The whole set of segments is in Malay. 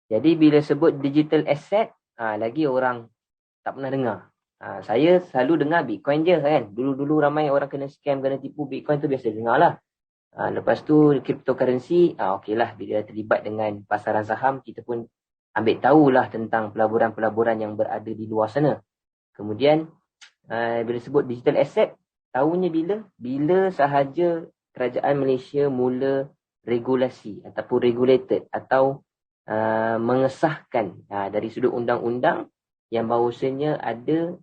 Jadi bila sebut digital asset, lagi orang tak pernah dengar. Saya selalu dengar Bitcoin je kan. Dulu-dulu ramai orang kena scam, kena tipu Bitcoin tu biasa dengar lah. Lepas tu cryptocurrency, okey lah bila terlibat dengan pasaran saham, kita pun ambil tahulah tentang pelaburan-pelaburan yang berada di luar sana. Kemudian bila sebut digital asset, tahunya bila? Bila sahaja kerajaan Malaysia mula regulasi ataupun regulated atau mengesahkan dari sudut undang-undang yang bahawasanya ada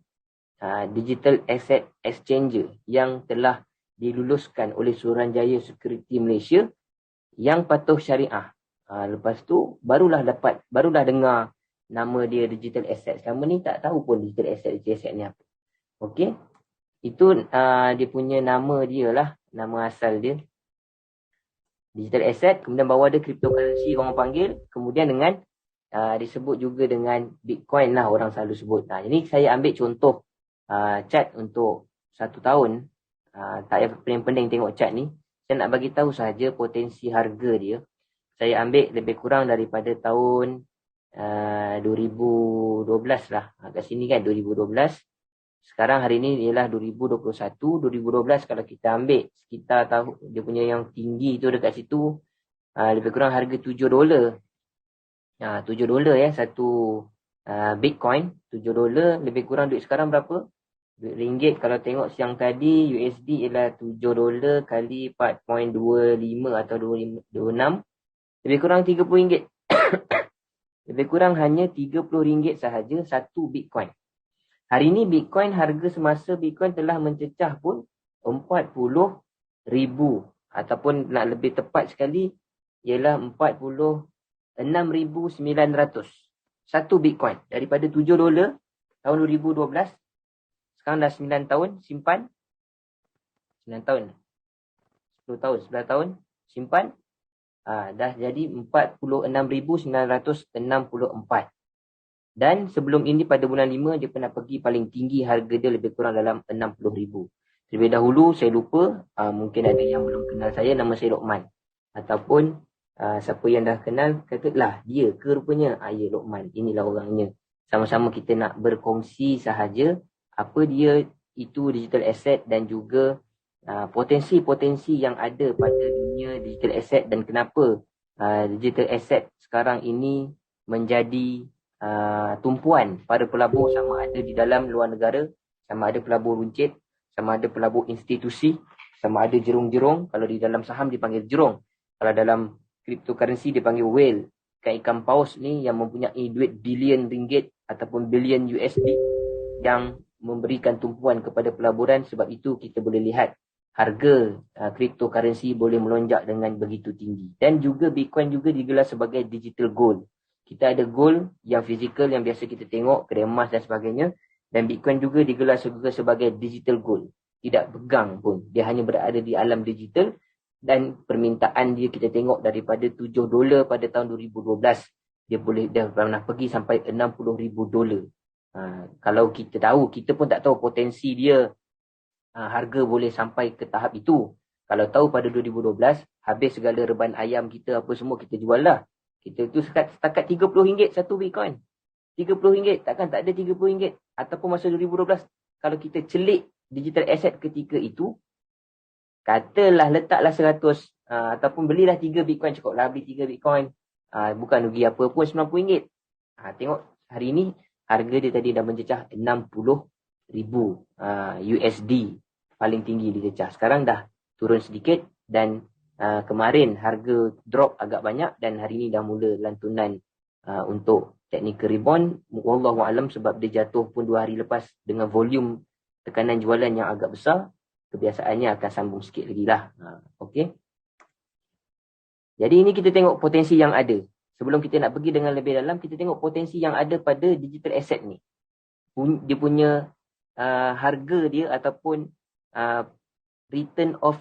digital asset exchanger yang telah diluluskan oleh Suruhanjaya Security Malaysia yang patuh syariah. Lepas tu barulah dengar nama dia digital asset. Selama ni tak tahu pun digital asset ni apa. Okey. Itu dia punya nama dia lah, nama asal dia. Digital asset, kemudian bawah ada cryptocurrency orang panggil, kemudian dengan disebut juga dengan Bitcoin lah orang selalu sebut. Ini saya ambil contoh chart untuk 1 tahun. Tak payah pening-pening tengok chart ni. Saya nak bagi tahu sahaja potensi harga dia. Saya ambil lebih kurang daripada tahun 2012 lah. Kat sini kan 2012. Sekarang hari ni ialah 2021. 2012 kalau kita ambil sekitar tahu dia punya yang tinggi tu dekat situ, lebih kurang harga $7. $7 ya satu Bitcoin. $7 lebih kurang duit sekarang berapa? Duit ringgit kalau tengok siang tadi USD ialah $7 kali 4.25 atau 26, lebih kurang RM30. Lebih kurang hanya RM30 sahaja satu Bitcoin. Hari ini Bitcoin, harga semasa Bitcoin telah mencecah pun 40,000 ataupun nak lebih tepat sekali ialah 46,900 satu Bitcoin. Daripada $7 tahun 2012, sekarang dah 9 tahun simpan. 9 tahun. 10 tahun, 11 tahun simpan. Dah jadi 46,964. Dan sebelum ini pada bulan 5 dia pernah pergi paling tinggi, harga dia lebih kurang dalam 60,000. Terlebih dahulu saya lupa, mungkin ada yang belum kenal saya, nama saya Lokman. Ataupun siapa yang dah kenal katalah dia ke rupanya, ya Lokman, inilah orangnya. Sama-sama kita nak berkongsi sahaja apa dia itu digital asset dan juga potensi-potensi yang ada pada dunia digital asset dan kenapa digital asset sekarang ini menjadi tumpuan para pelabur, sama ada di dalam luar negara, sama ada pelabur runcit, sama ada pelabur institusi, sama ada jerung-jerung. Kalau di dalam saham dipanggil jerung, kalau dalam cryptocurrency dipanggil whale. Ikan paus ni yang mempunyai duit bilion ringgit ataupun bilion USD yang memberikan tumpuan kepada pelaburan. Sebab itu kita boleh lihat harga cryptocurrency boleh melonjak dengan begitu tinggi. Dan juga Bitcoin juga digelar sebagai digital gold. Kita ada gold yang fizikal yang biasa kita tengok, kedai emas dan sebagainya. Dan Bitcoin juga digelar sebagai digital gold. Tidak pegang pun. Dia hanya berada di alam digital. Dan permintaan dia kita tengok daripada $7 pada tahun 2012. Dia pernah pergi sampai $60,000. Kalau kita tahu, kita pun tak tahu potensi dia. Harga boleh sampai ke tahap itu. Kalau tahu pada 2012, habis segala reban ayam kita, apa semua kita jual lah. Kita tu setakat RM30 satu Bitcoin. RM30, takkan tak ada RM30. Ataupun masa 2012, kalau kita celik digital asset ketika itu, katalah letaklah 100, ataupun belilah 3 Bitcoin, cukup lah beli 3 Bitcoin. Bukan rugi apa pun, RM90. Tengok hari ini, harga dia tadi dah mencecah 60,000 USD. Paling tinggi dia cecah. Sekarang dah turun sedikit dan kemarin harga drop agak banyak dan hari ini dah mula lantunan untuk technical rebound. Wallahualam sebab dia jatuh pun 2 hari lepas dengan volume tekanan jualan yang agak besar. Kebiasaannya akan sambung sikit lagi lah. Okey. Jadi ini kita tengok potensi yang ada. Sebelum kita nak pergi dengan lebih dalam, kita tengok potensi yang ada pada digital asset ni. Dia punya harga dia ataupun return of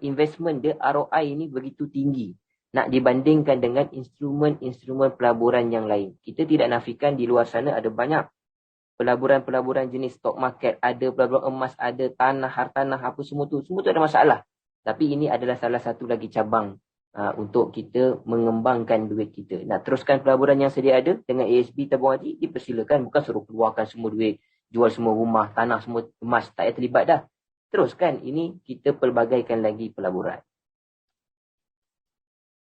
investment dia, ROI ni begitu tinggi. Nak dibandingkan dengan instrumen-instrumen pelaburan yang lain. Kita tidak nafikan di luar sana ada banyak pelaburan-pelaburan jenis stock market, ada pelaburan emas, ada tanah, hartanah, apa semua tu ada masalah. Tapi ini adalah salah satu lagi cabang untuk kita mengembangkan duit kita. Nak teruskan pelaburan yang sedia ada dengan ASB tabung haji, dipersilakan. Bukan suruh keluarkan semua duit, jual semua rumah, tanah semua, emas, tak payah terlibat dah. Teruskan, ini kita pelbagaikan lagi pelaburan.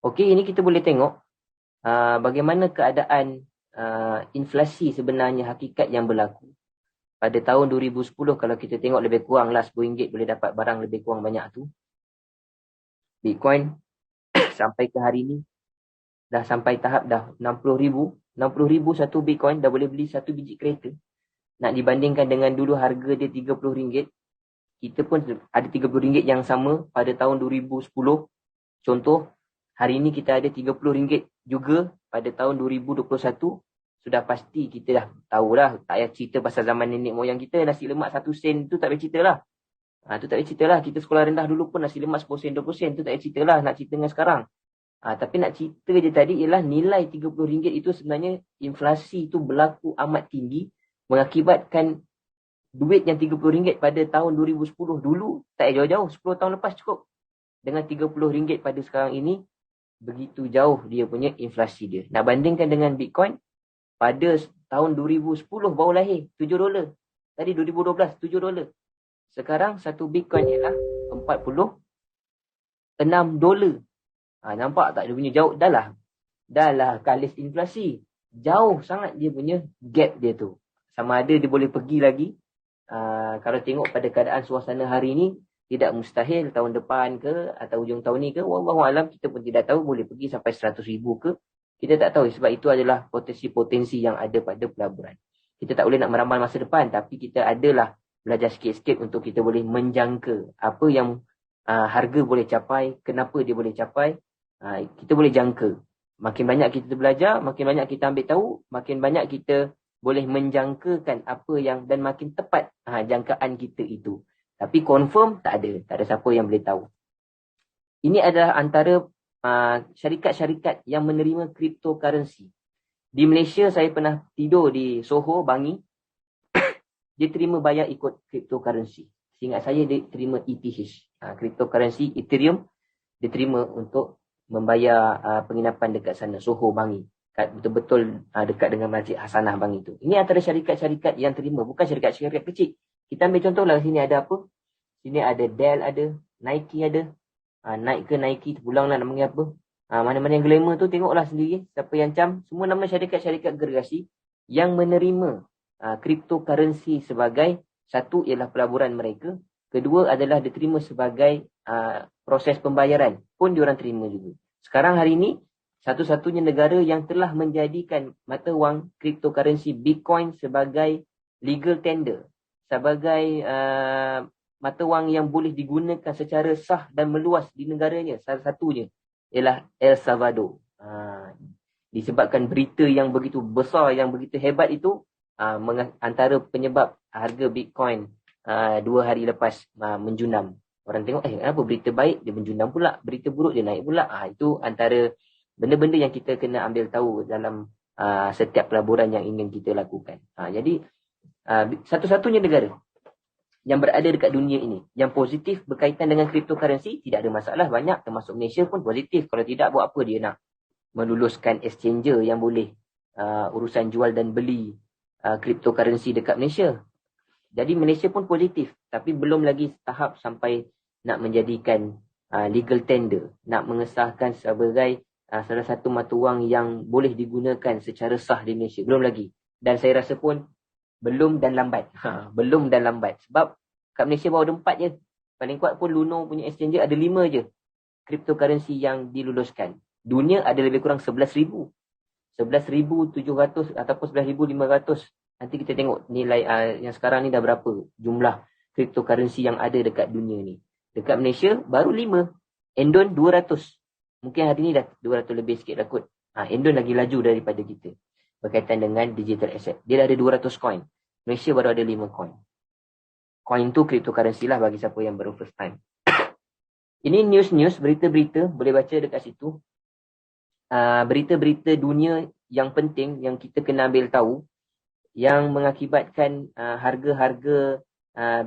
Okey, ini kita boleh tengok bagaimana keadaan inflasi sebenarnya hakikat yang berlaku. Pada tahun 2010, kalau kita tengok lebih kurang lah RM10 boleh dapat barang lebih kurang banyak tu. Bitcoin sampai ke hari ni dah sampai tahap dah 60,000. 60,000 satu Bitcoin dah boleh beli satu biji kereta. Nak dibandingkan dengan dulu harga dia RM30. Kita pun ada RM30 yang sama pada tahun 2010. Contoh, hari ini kita ada RM30 juga pada tahun 2021. Sudah pasti kita dah tahulah, tak payah cerita pasal zaman nenek moyang kita, nasi lemak 1 sen tu tak payah cerita lah. Tu tak payah cerita lah. Kita sekolah rendah dulu pun nasi lemak 10 sen, 20 sen tu tak payah cerita lah. Nak cerita dengan sekarang. Tapi nak cerita je tadi ialah nilai RM30 itu sebenarnya inflasi itu berlaku amat tinggi, mengakibatkan duit yang RM30 pada tahun 2010 dulu tak jauh-jauh, 10 tahun lepas cukup. Dengan RM30 pada sekarang ini, begitu jauh dia punya inflasi dia. Nak bandingkan dengan Bitcoin, pada tahun 2010 baru lahir, $7. Tadi 2012, $7. Sekarang satu Bitcoin ialah $46. Nampak tak dia punya jauh? Dah lah kalis inflasi. Jauh sangat dia punya gap dia tu. Sama ada dia boleh pergi lagi. Kalau tengok pada keadaan suasana hari ni, tidak mustahil tahun depan ke atau hujung tahun ni ke, wallahualam, kita pun tidak tahu, boleh pergi sampai 100,000 ke. Kita tak tahu, sebab itu adalah potensi-potensi yang ada pada pelaburan. Kita tak boleh nak meramal masa depan, tapi kita adalah belajar sikit-sikit untuk kita boleh menjangka apa yang harga boleh capai, kenapa dia boleh capai. Kita boleh jangka. Makin banyak kita belajar, makin banyak kita ambil tahu, makin banyak kita boleh menjangkakan apa yang, dan makin tepat jangkaan kita itu. Tapi confirm tak ada siapa yang boleh tahu. Ini adalah antara syarikat-syarikat yang menerima cryptocurrency. Di Malaysia saya pernah tidur di Soho, Bangi. Dia terima bayar ikut cryptocurrency. Seingat saya dia terima ETH, cryptocurrency Ethereum. Dia terima untuk membayar penginapan dekat sana, Soho, Bangi. Betul-betul dekat dengan Masjid Hasanah Bangi tu. Ini antara syarikat-syarikat yang terima, bukan syarikat-syarikat kecil. Kita ambil contohlah, sini ada apa? Sini ada Dell ada, Nike ada. Nike terpulang nak panggil apa. Mana-mana yang glamour tu tengoklah sendiri. Siapa yang cam. Semua nama syarikat-syarikat gergasi yang menerima cryptocurrency sebagai, satu ialah pelaburan mereka. Kedua adalah diterima sebagai proses pembayaran. Pun diorang terima juga. Sekarang hari ini, satu-satunya negara yang telah menjadikan mata wang cryptocurrency Bitcoin sebagai legal tender. Sebagai mata wang yang boleh digunakan secara sah dan meluas di negaranya. Salah satunya ialah El Salvador. Disebabkan berita yang begitu besar, yang begitu hebat itu, antara penyebab harga Bitcoin 2 hari lepas menjunam. Orang tengok, kenapa berita baik dia menjunam pula, berita buruk dia naik pula. Itu antara benda-benda yang kita kena ambil tahu dalam setiap pelaburan yang ingin kita lakukan. Jadi, satu-satunya negara yang berada dekat dunia ini yang positif berkaitan dengan cryptocurrency, tidak ada masalah, banyak, termasuk Malaysia pun positif. Kalau tidak, buat apa dia nak meluluskan exchanger yang boleh urusan jual dan beli cryptocurrency dekat Malaysia. Jadi Malaysia pun positif, tapi belum lagi tahap sampai nak menjadikan legal tender, nak mengesahkan sebagai salah satu mata wang yang boleh digunakan secara sah di Malaysia. Belum lagi. Dan saya rasa pun belum dan lambat. Belum dan lambat. Sebab kat Malaysia baru ada 4 je. Paling kuat pun Luno punya exchanger ada 5 je cryptocurrency yang diluluskan. Dunia ada lebih kurang 11,000. 11,700 ataupun 11,500. Nanti kita tengok nilai yang sekarang ni dah berapa jumlah cryptocurrency yang ada dekat dunia ni. Dekat Malaysia baru 5. Endon 200. Mungkin hari ni dah 200 lebih sikit lah kot. Endon lagi laju daripada kita berkaitan dengan digital asset. Dia dah ada 200 coin. Malaysia baru ada 5 coin. Coin tu cryptocurrency lah bagi siapa yang baru first time. Ini news-news, berita-berita, boleh baca dekat situ. Berita-berita dunia yang penting yang kita kena ambil tahu, yang mengakibatkan harga-harga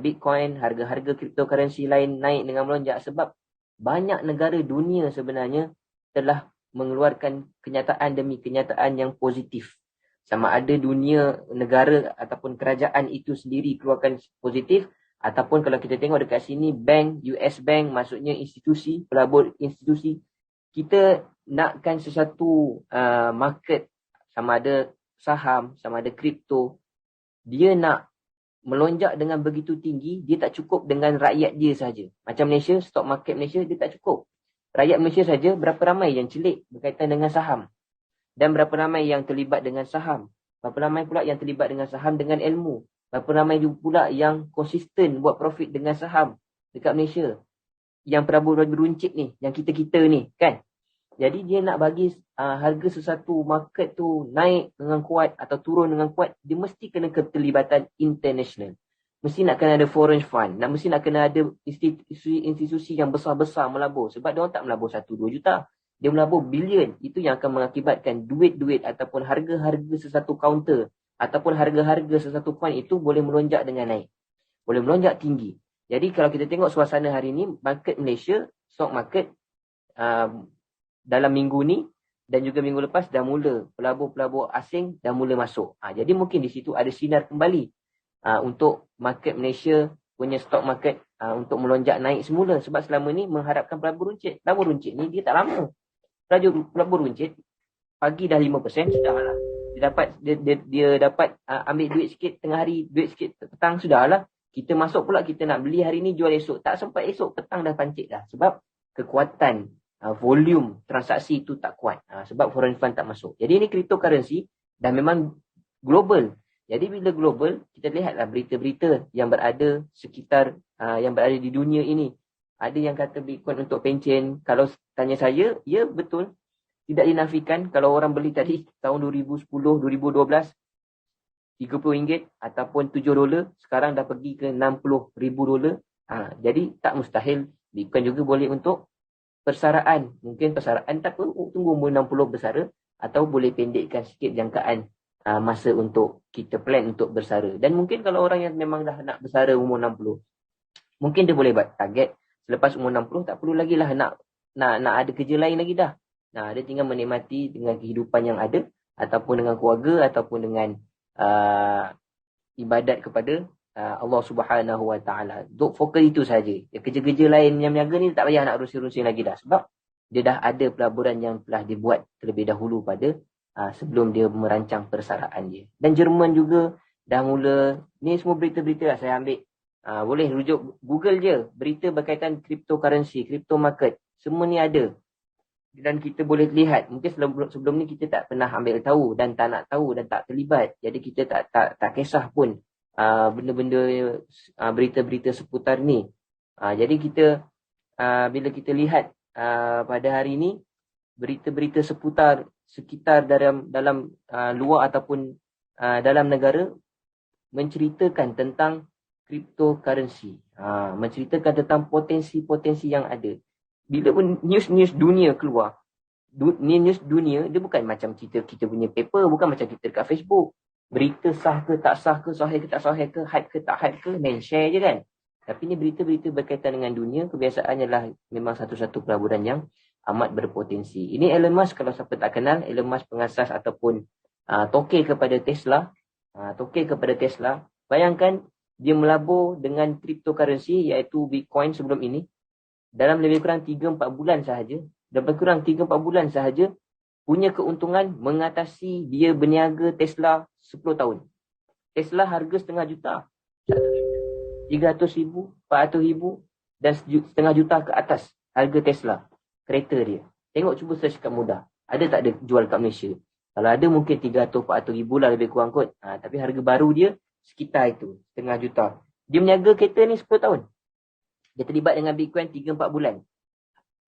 Bitcoin, harga-harga cryptocurrency lain naik dengan melonjak, sebab banyak negara dunia sebenarnya telah mengeluarkan kenyataan demi kenyataan yang positif. Sama ada dunia, negara ataupun kerajaan itu sendiri keluarkan positif, ataupun kalau kita tengok dekat sini, bank, US Bank, maksudnya institusi, pelabur institusi, kita nakkan sesuatu market, sama ada saham, sama ada kripto, dia nak melonjak dengan begitu tinggi, dia tak cukup dengan rakyat dia saja. Macam Malaysia, stock market Malaysia, dia tak cukup. Rakyat Malaysia saja, berapa ramai yang celik berkaitan dengan saham? Dan berapa ramai yang terlibat dengan saham? Berapa ramai pula yang terlibat dengan saham dengan ilmu? Berapa ramai juga pula yang konsisten buat profit dengan saham dekat Malaysia? Yang pelabur beruncit ni, yang kita-kita ni, kan? Jadi dia nak bagi harga sesuatu market tu naik dengan kuat atau turun dengan kuat, dia mesti kena keterlibatan international. Mesti nak kena ada foreign fund. Mesti nak kena ada institusi yang besar-besar melabur. Sebab dia orang tak melabur 1-2 juta. Dia melabur bilion. Itu yang akan mengakibatkan duit-duit ataupun harga-harga sesuatu counter ataupun harga-harga sesuatu coin itu boleh melonjak dengan naik. Boleh melonjak tinggi. Jadi kalau kita tengok suasana hari ini, market Malaysia, stock market, dalam minggu ni dan juga minggu lepas dah mula pelabur-pelabur asing dah mula masuk. Jadi mungkin di situ ada sinar kembali untuk market Malaysia punya stock market untuk melonjak naik semula. Sebab selama ni mengharapkan pelabur runcit. Pelabur runcit ni dia tak lama. Pelabur runcit pagi dah 5% sudahlah. Dia dapat ambil duit sikit tengah hari, duit sikit petang sudahlah. Kita masuk pula, kita nak beli hari ni jual esok. Tak sempat esok, petang dah pancit dah. Sebab kekuatan volume transaksi itu tak kuat. Sebab foreign fund tak masuk. Jadi ini cryptocurrency dah memang global. Jadi bila global, kita lihatlah berita-berita yang berada sekitar, yang berada di dunia ini. Ada yang kata Bitcoin untuk pencen. Kalau tanya saya, ya betul. Tidak dinafikan kalau orang beli tadi tahun 2010, 2012, RM30 ataupun $7, sekarang dah pergi ke $60,000. Jadi tak mustahil Bitcoin juga boleh untuk persaraan. Mungkin persaraan tak perlu tunggu umur 60 bersara, atau boleh pendekkan sikit jangkaan masa untuk kita plan untuk bersara. Dan mungkin kalau orang yang memang dah nak bersara umur 60, mungkin dia boleh buat target selepas umur 60 tak perlu lagi lah nak ada kerja lain lagi dah. Dia tinggal menikmati dengan kehidupan yang ada, ataupun dengan keluarga, ataupun dengan ibadat kepada Allah Subhanahu Wa Taala. Untuk fokus itu saja. Kerja-kerja lain yang niaga ni tak payah nak rusing-rusing lagi dah, sebab dia dah ada pelaburan yang telah dibuat terlebih dahulu pada sebelum dia merancang persaraan dia. Dan Jerman juga dah mula, ni semua berita-berita lah saya ambil. Boleh rujuk Google je, berita berkaitan cryptocurrency, crypto market, semua ni ada. Dan kita boleh lihat, mungkin sebelum ni kita tak pernah ambil tahu dan tak nak tahu dan tak terlibat. Jadi kita tak kisah pun benda-benda berita-berita seputar ni. Jadi kita bila kita lihat pada hari ini berita-berita sekitar dalam luar ataupun dalam negara menceritakan tentang cryptocurrency, menceritakan tentang potensi-potensi yang ada. Bila pun news dunia keluar, news dunia dia bukan macam kita punya paper, bukan macam kita dekat Facebook. Berita sah ke tak sah ke, sahih ke tak sahih ke, hype ke tak hype ke, main share je kan. Tapi ni berita-berita berkaitan dengan dunia, kebiasaannya lah memang satu-satu pelaburan yang amat berpotensi. Ini Elon Musk, kalau siapa tak kenal, Elon Musk pengasas ataupun toke kepada Tesla. Bayangkan dia melabur dengan cryptocurrency iaitu Bitcoin sebelum ini dalam lebih kurang 3-4 bulan sahaja punya keuntungan mengatasi dia berniaga Tesla 10 tahun. Tesla harga setengah juta, 300,000, 400,000 dan setengah juta ke atas harga Tesla, kereta dia. Tengok, cuba search kat mudah. Ada tak ada jual kat Malaysia? Kalau ada mungkin 300-400,000 lah lebih kurang kot. Tapi harga baru dia sekitar itu, setengah juta. Dia berniaga kereta ni 10 tahun. Dia terlibat dengan Bitcoin 3-4 bulan.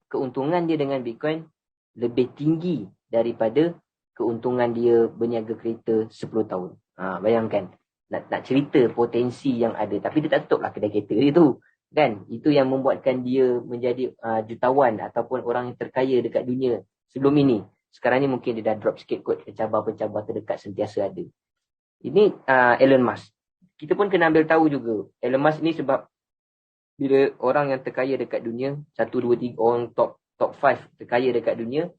Keuntungan dia dengan Bitcoin lebih tinggi daripada keuntungan dia berniaga kereta 10 tahun. Bayangkan. Nak cerita potensi yang ada. Tapi dia tak tutup lah kedai kereta dia tu. Kan? Itu yang membuatkan dia menjadi jutawan ataupun orang yang terkaya dekat dunia sebelum ini. Sekarang ni mungkin dia dah drop sikit kot. Pencabar-pencabar terdekat sentiasa ada. Ini Elon Musk. Kita pun kena ambil tahu juga. Elon Musk ni sebab bila orang yang terkaya dekat dunia, 1, 2, 3 orang top top 5 terkaya dekat dunia.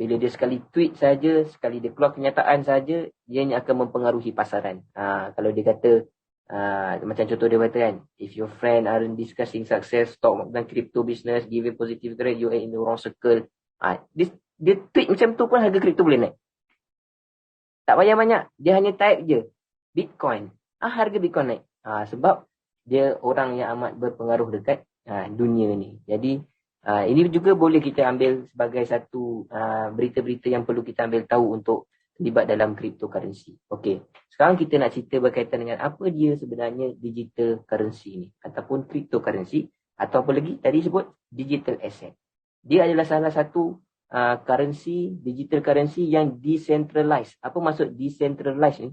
Bila dia sekali tweet saja, sekali dia keluar kenyataan saja, dia ni akan mempengaruhi pasaran. Kalau dia kata, macam contoh dia kata kan, if your friend aren't discussing success, stock dan crypto business, giving positive trade, you are in the wrong circle. Dia tweet macam tu pun harga crypto boleh naik. Tak payah banyak. Dia hanya type je, Bitcoin. Harga Bitcoin naik. Sebab dia orang yang amat berpengaruh dekat dunia ni. Jadi, ini juga boleh kita ambil sebagai satu berita-berita yang perlu kita ambil tahu untuk terlibat dalam cryptocurrency. Okey, sekarang kita nak cerita berkaitan dengan apa dia sebenarnya digital currency ni ataupun cryptocurrency atau apa lagi tadi sebut digital asset. Dia adalah salah satu currency, digital currency yang decentralized. Apa maksud decentralized ni?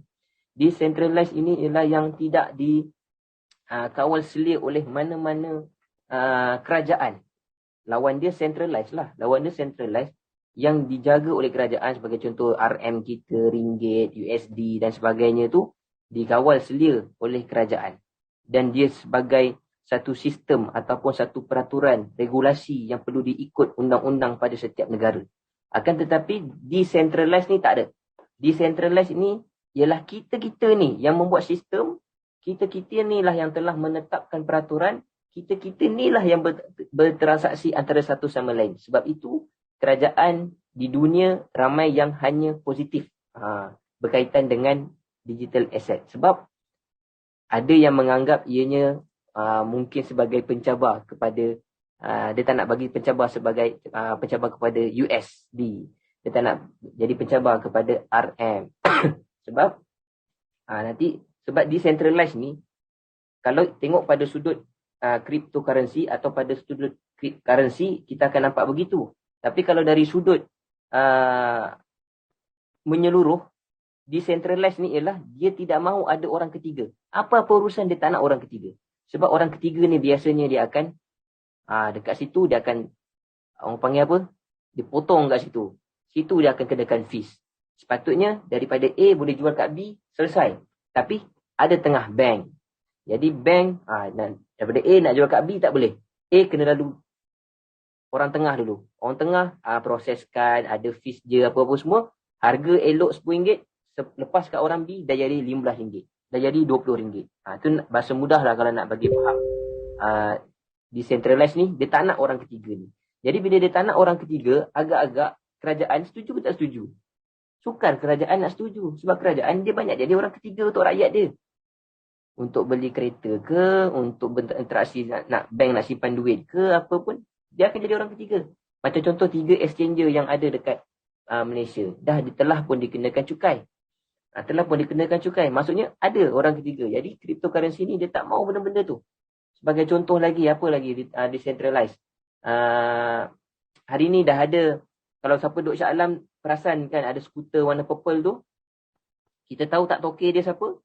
Decentralized ini ialah yang tidak dikawal selia oleh mana-mana kerajaan. Lawan dia centralized lah. Lawan dia centralized yang dijaga oleh kerajaan sebagai contoh RM kita, ringgit, USD dan sebagainya tu dikawal selia oleh kerajaan. Dan dia sebagai satu sistem ataupun satu peraturan regulasi yang perlu diikut undang-undang pada setiap negara. Akan tetapi decentralized ni tak ada. Decentralized ni ialah kita-kita ni yang membuat sistem, kita-kita ni lah yang telah menetapkan peraturan, kita-kita ni lah yang bertransaksi antara satu sama lain. Sebab itu, kerajaan di dunia ramai yang hanya positif berkaitan dengan digital asset. Sebab ada yang menganggap ianya mungkin sebagai pencabar kepada, dia tak nak bagi pencabar sebagai pencabar kepada USD. Dia tak nak jadi pencabar kepada RM. Sebab sebab decentralized ni, kalau tengok pada sudut cryptocurrency atau pada sudut currency, kita akan nampak begitu. Tapi kalau dari sudut menyeluruh, decentralized ni ialah dia tidak mahu ada orang ketiga. Apa-apa urusan dia tak nak orang ketiga. Sebab orang ketiga ni biasanya dia akan dekat situ dia akan, orang panggil apa? Dia potong kat situ. Situ dia akan kenakan fees. Sepatutnya daripada A boleh jual kat B, selesai. Tapi ada tengah bank. Jadi bank daripada A nak jual kat B tak boleh. A kena lalu orang tengah dulu. Orang tengah proseskan, ada fees je apa-apa semua. Harga elok RM10, lepas kat orang B dah jadi RM15. Dah jadi RM20. Itu bahasa mudah lah kalau nak bagi faham. Decentralized ni, dia tak nak orang ketiga ni. Jadi bila dia tak nak orang ketiga, agak-agak kerajaan setuju ke tak setuju? Sukar kerajaan nak setuju. Sebab kerajaan dia banyak jadi orang ketiga untuk rakyat dia. Untuk beli kereta ke, untuk berinteraksi nak bank nak simpan duit ke, apa pun, dia akan jadi orang ketiga. Macam contoh 3 exchanger yang ada dekat Malaysia. Telah pun dikenakan cukai. Maksudnya ada orang ketiga. Jadi cryptocurrency ni dia tak mau benda-benda tu. Sebagai contoh lagi, apa lagi decentralized. Hari ni dah ada, kalau siapa duduk Shah Alam perasan kan ada skuter warna purple tu. Kita tahu tak toke dia siapa?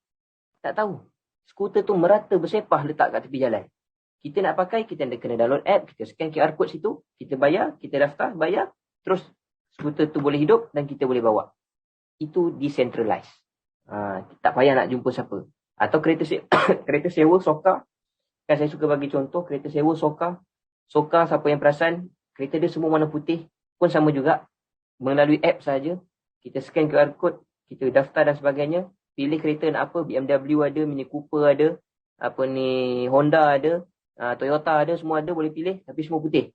Tak tahu. Skuter tu merata bersepah letak kat tepi jalan. Kita nak pakai, kita kena download app, kita scan QR code situ, kita bayar, kita daftar, bayar, terus skuter tu boleh hidup dan kita boleh bawa. Itu decentralized. Tak payah nak jumpa siapa. Atau kereta sewa, Soka. Kan saya suka bagi contoh, kereta sewa, Soka. Soka, siapa yang perasan, kereta dia semua warna putih, pun sama juga. Melalui app saja, kita scan QR code, kita daftar dan sebagainya, pilih kereta nak apa, BMW ada, Mini Cooper ada, Honda ada, Toyota ada, semua ada, boleh pilih, tapi semua putih.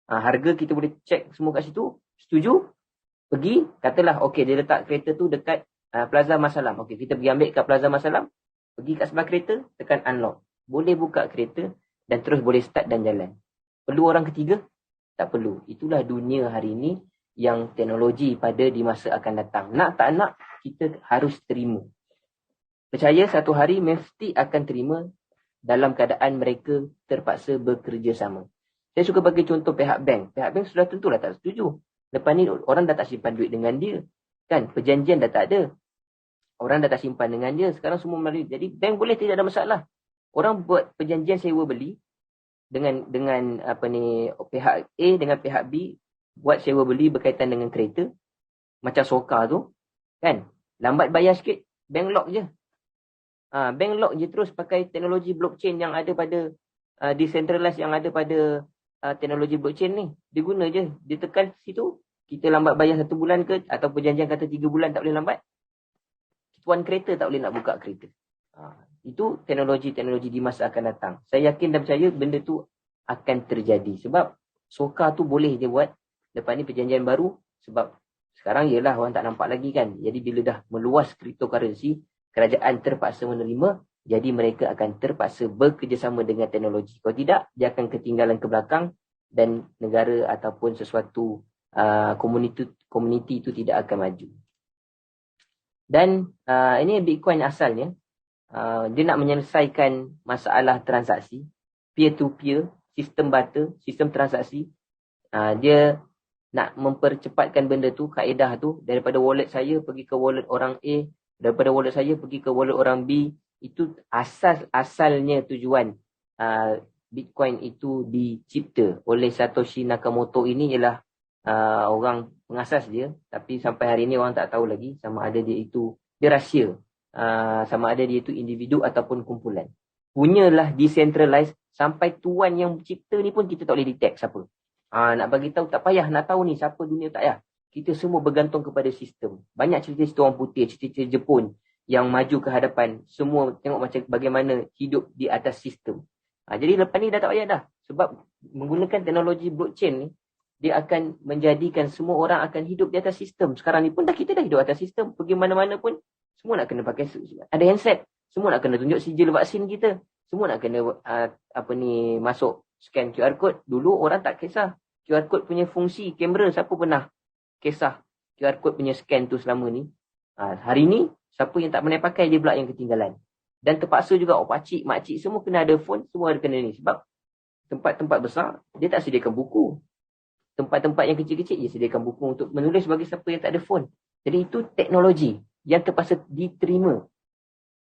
Harga kita boleh check semua kat situ, setuju, pergi, katalah, okey, dia letak kereta tu dekat Plaza Masalam. Okey, kita pergi ambil kat Plaza Masalam, pergi kat sebelah kereta, tekan unlock. Boleh buka kereta dan terus boleh start dan jalan. Perlu orang ketiga? Tak perlu. Itulah dunia hari ini yang teknologi pada di masa akan datang. Nak tak nak, kita harus terima. Percaya satu hari mesti akan terima dalam keadaan mereka terpaksa bekerjasama. Saya suka bagi contoh pihak bank. Pihak bank sudah tentulah tak setuju. Lepas ni orang dah tak simpan duit dengan dia. Kan, perjanjian dah tak ada. Orang dah tak simpan dengan dia. Sekarang semua melalui. Jadi bank boleh, tidak ada masalah. Orang buat perjanjian sewa beli dengan pihak A dengan pihak B, buat sewa beli berkaitan dengan kereta. Macam Soka tu. Kan, lambat bayar sikit, bank lock je. Bank lock je terus pakai teknologi blockchain yang ada pada decentralized yang ada pada teknologi blockchain ni. Dia guna je. Dia tekan situ. Kita lambat bayar 1 bulan ke, atau perjanjian kata 3 bulan tak boleh lambat. Tuan kereta tak boleh nak buka kereta. Itu teknologi-teknologi di masa akan datang. Saya yakin dan percaya benda tu akan terjadi. Sebab soka tu boleh je buat. Lepas ni perjanjian baru. Sebab sekarang yelah orang tak nampak lagi kan. Jadi bila dah meluas cryptocurrency, kerajaan terpaksa menerima. Jadi mereka akan terpaksa bekerjasama dengan teknologi. Kalau tidak, dia akan ketinggalan ke belakang dan negara ataupun sesuatu komuniti itu tidak akan maju. Dan ini Bitcoin asalnya. Dia nak menyelesaikan masalah transaksi. Peer-to-peer, sistem barter, sistem transaksi. Dia nak mempercepatkan benda tu, kaedah tu. Daripada wallet saya pergi ke wallet orang A. Daripada wallet saya pergi ke wallet orang B. Itu asalnya tujuan Bitcoin itu dicipta oleh Satoshi Nakamoto. Ini ialah orang pengasas dia. Tapi sampai hari ini orang tak tahu lagi sama ada dia itu, dia rahsia. Sama ada dia itu individu ataupun kumpulan. Punyalah decentralized sampai tuan yang cipta ni pun kita tak boleh detect siapa. Nak bagi tahu tak payah nak tahu ni siapa dunia, tak payah. Kita semua bergantung kepada sistem. Banyak cerita-cerita orang putih, cerita-cerita Jepun yang maju ke hadapan, semua tengok macam bagaimana hidup di atas sistem. Jadi lepas ni dah tak payah dah. Sebab menggunakan teknologi blockchain ni, dia akan menjadikan semua orang akan hidup di atas sistem. Sekarang ni pun kita dah hidup atas sistem. Pergi mana-mana pun, semua nak kena pakai, ada handset. Semua nak kena tunjuk sijil vaksin kita. Semua nak kena masuk scan QR code. Dulu orang tak kisah. QR code punya fungsi kamera, siapa pernah kisah QR code punya scan tu selama ni? Hari ni, siapa yang tak pernah pakai, dia pula yang ketinggalan. Dan terpaksa juga, pakcik, makcik, semua kena ada phone, semua ada kena ni. Sebab tempat-tempat besar, dia tak sediakan buku. Tempat-tempat yang kecil-kecil, dia sediakan buku untuk menulis bagi siapa yang tak ada phone. Jadi itu teknologi yang terpaksa diterima.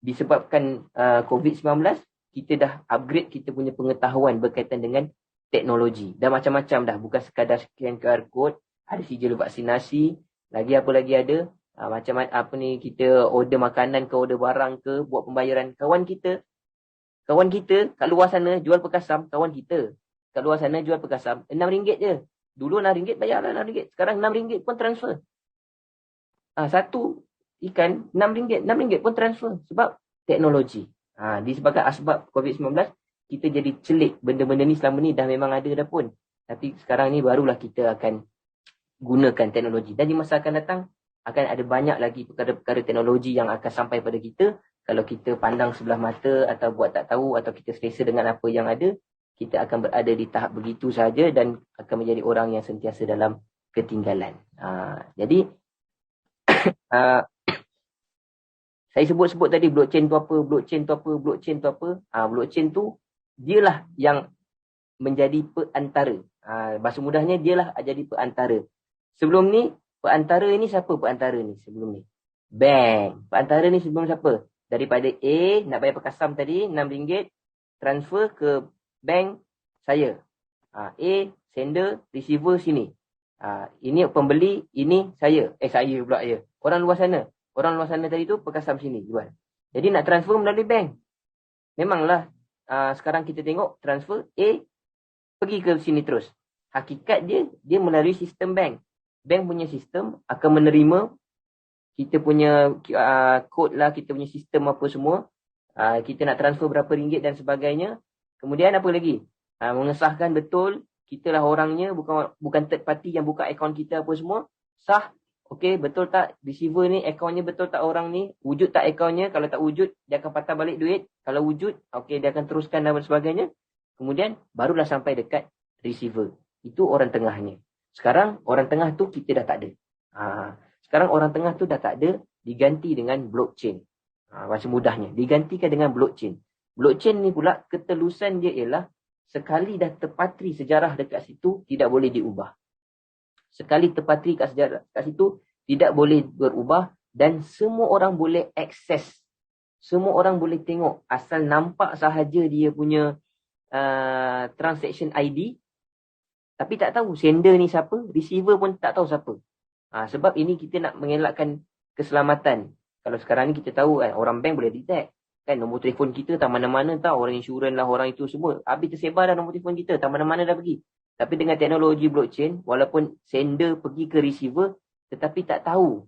Disebabkan COVID-19, kita dah upgrade kita punya pengetahuan berkaitan dengan teknologi. Dah macam-macam dah, bukan sekadar scan QR code, ada sijil vaksinasi, lagi apa lagi ada. Macam kita order makanan ke, order barang ke, buat pembayaran. Kawan kita kat luar sana jual perkasam, kawan kita kat luar sana jual perkasam RM6 je. Dulu RM6 bayarlah RM6. Sekarang RM6 pun transfer. Satu ikan RM6, RM6 pun transfer sebab teknologi. Disebabkan asbab COVID-19, kita jadi celik. Benda-benda ni selama ni dah memang ada dah pun. Tapi sekarang ni barulah kita akan gunakan teknologi. Dan di masa akan datang, akan ada banyak lagi perkara-perkara teknologi yang akan sampai pada kita. Kalau kita pandang sebelah mata atau buat tak tahu atau kita selesa dengan apa yang ada, kita akan berada di tahap begitu saja dan akan menjadi orang yang sentiasa dalam ketinggalan. Jadi, saya sebut-sebut tadi blockchain tu apa, blockchain tu apa, blockchain tu apa. Blockchain tu, dialah yang menjadi perantara. Bahasa mudahnya, dialah jadi perantara. Sebelum ni, perantara ni siapa perantara ni sebelum ni? Bank. Perantara ni sebelum siapa? Daripada A, nak bayar perkasam tadi, RM6, transfer ke bank saya. A, sender, receiver sini. Ini pembeli, ini saya. Saya pula ya. Orang luar sana. Orang luar sana tadi tu perkasam sini jual. Jadi nak transfer melalui bank. Memanglah sekarang kita tengok transfer A pergi ke sini terus. Hakikat dia melalui sistem bank. Bank punya sistem akan menerima kita punya kod lah, kita punya sistem apa semua. Kita nak transfer berapa ringgit dan sebagainya. Kemudian apa lagi? Mengesahkan betul kita lah orangnya, bukan third party yang buka akaun kita apa semua. Sah. Okey, betul tak receiver ni akaunnya, betul tak orang ni, wujud tak akaunnya? Kalau tak wujud, dia akan patah balik duit. Kalau wujud, okey, dia akan teruskan dan sebagainya. Kemudian barulah sampai dekat receiver. Itu orang tengahnya. Sekarang orang tengah tu kita dah tak ada. Sekarang orang tengah tu dah tak ada, diganti dengan blockchain. Macam mudahnya, digantikan dengan blockchain. Blockchain ni pula ketelusan dia ialah sekali dah terpatri sejarah dekat situ, tidak boleh diubah. Sekali terpatri kat sejarah kat situ, tidak boleh berubah dan semua orang boleh akses. Semua orang boleh tengok asal nampak sahaja dia punya transaction ID. Tapi tak tahu sender ni siapa, receiver pun tak tahu siapa. Sebab ini kita nak mengelakkan keselamatan. Kalau sekarang ni kita tahu kan, orang bank boleh detect. Kan nombor telefon kita tak mana-mana tahu, orang insurans lah, orang itu semua. Habis tersebar dah nombor telefon kita, tak mana-mana dah pergi. Tapi dengan teknologi blockchain, walaupun sender pergi ke receiver, tetapi tak tahu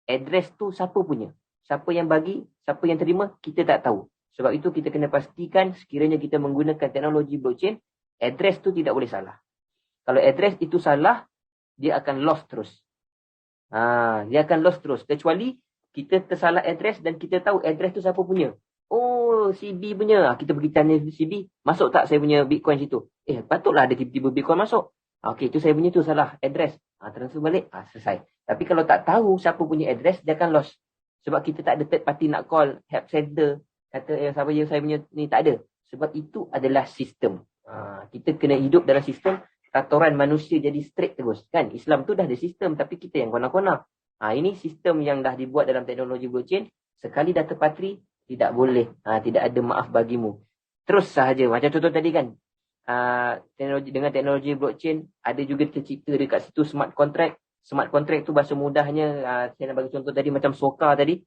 address tu siapa punya. Siapa yang bagi, siapa yang terima, kita tak tahu. Sebab itu kita kena pastikan sekiranya kita menggunakan teknologi blockchain, address tu tidak boleh salah. Kalau address itu salah, dia akan lost terus. Dia akan lost terus. Kecuali kita tersalah address dan kita tahu address tu siapa punya. Oh, CB punya. Kita pergi tanya CB, masuk tak saya punya Bitcoin situ? Patutlah ada tiba-tiba Bitcoin masuk. Okey, itu saya punya tu salah address. Transfer balik, selesai. Tapi kalau tak tahu siapa punya address, dia akan lost. Sebab kita tak ada third party nak call help center. Kata siapa je saya punya ni, tak ada. Sebab itu adalah sistem. Kita kena hidup dalam sistem. Tatoran manusia jadi straight terus. Kan? Islam tu dah ada sistem, tapi kita yang konak-konak. Ini sistem yang dah dibuat dalam teknologi blockchain. Sekali dah terpatri, tidak boleh. Tidak ada maaf bagimu. Terus sahaja. Macam contoh tadi kan. Dengan teknologi blockchain, ada juga tercipta dekat situ smart contract. Smart contract tu bahasa mudahnya, saya nak bagi contoh tadi macam SOCA tadi.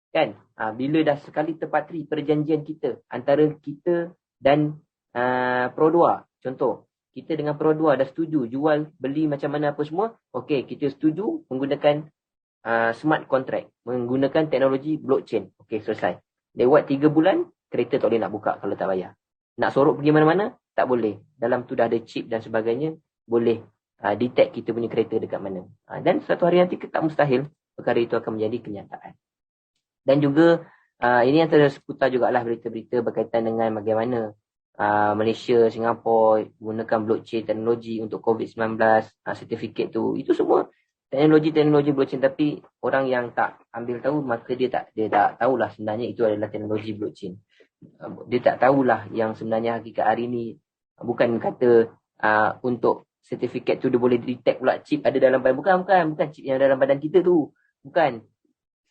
Kan? Bila dah sekali terpatri perjanjian kita antara kita dan Pro2. Contoh. Kita dengan Pro2 dah setuju jual, beli macam mana apa semua. Okey, kita setuju menggunakan smart contract. Menggunakan teknologi blockchain. Okey, selesai. Lewat 3 bulan, kereta tak boleh nak buka kalau tak bayar. Nak sorok pergi mana-mana, tak boleh. Dalam tu dah ada chip dan sebagainya, boleh detect kita punya kereta dekat mana. Dan suatu hari nanti tak mustahil, perkara itu akan menjadi kenyataan. Dan juga, ini yang terseputar jugalah berita-berita berkaitan dengan bagaimana Malaysia, Singapura gunakan blockchain teknologi untuk COVID-19, sertifikat tu. Itu semua teknologi blockchain, tapi orang yang tak ambil tahu, maka dia tak tahulah sebenarnya itu adalah teknologi blockchain. Dia tak tahulah yang sebenarnya hakikat hari ni bukan kata untuk sertifikat tu dia boleh detect pula chip ada dalam badan. Bukan chip yang ada dalam badan kita tu. Bukan.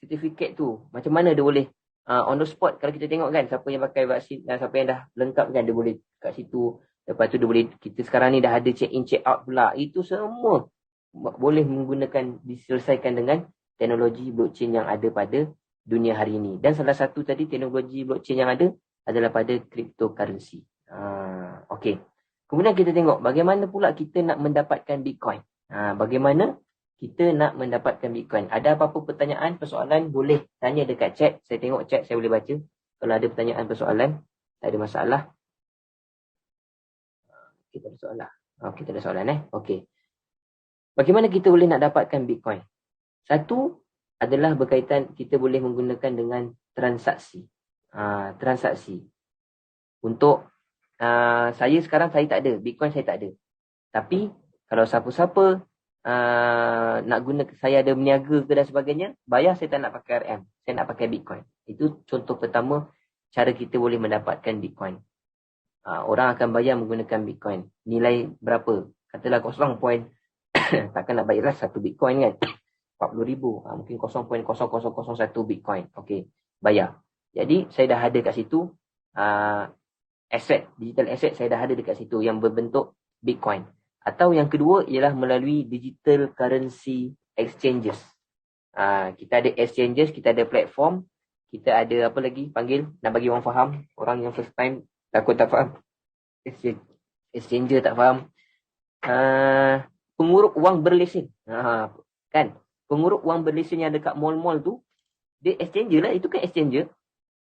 Sertifikat tu macam mana dia boleh on the spot. Kalau kita tengok kan, siapa yang pakai vaksin, siapa yang dah lengkap kan, dia boleh kat situ. Lepas tu dia boleh, kita sekarang ni dah ada check in check out pula. Itu semua boleh menggunakan, diselesaikan dengan teknologi blockchain yang ada pada dunia hari ini. Dan salah satu tadi teknologi blockchain yang ada adalah pada cryptocurrency. Okey. Kemudian kita tengok bagaimana pula kita nak mendapatkan Bitcoin. Bagaimana kita nak mendapatkan Bitcoin. Ada apa-apa pertanyaan, persoalan, boleh tanya dekat chat. Saya tengok chat, saya boleh baca. Kalau ada pertanyaan, persoalan, tak ada masalah. Kita ada soalan. Kita ada soalan Okey. Bagaimana kita boleh nak dapatkan Bitcoin? Satu adalah berkaitan kita boleh menggunakan dengan transaksi. Transaksi. Untuk saya sekarang saya tak ada. Bitcoin saya tak ada. Tapi kalau siapa-siapa nak guna, saya ada berniaga ke dan sebagainya, bayar saya tak nak pakai RM. Saya nak pakai Bitcoin. Itu contoh pertama cara kita boleh mendapatkan Bitcoin. Orang akan bayar menggunakan Bitcoin. Nilai berapa? Katalah 0. Takkan nak bayarlah 1 Bitcoin kan? 40,000. Mungkin 0.0001 Bitcoin. Okey, bayar. Jadi saya dah ada kat situ digital asset saya dah ada dekat situ yang berbentuk Bitcoin. Atau yang kedua ialah melalui digital currency exchanges. Kita ada exchanges, kita ada platform, kita ada apa lagi panggil, nak bagi orang faham, orang yang first time takut tak faham. Exchanger tak faham. Penguruk wang berlesen. Kan? Penguruk wang berlesen yang dekat mall-mall tu, dia exchanger lah. Itu kan exchanger.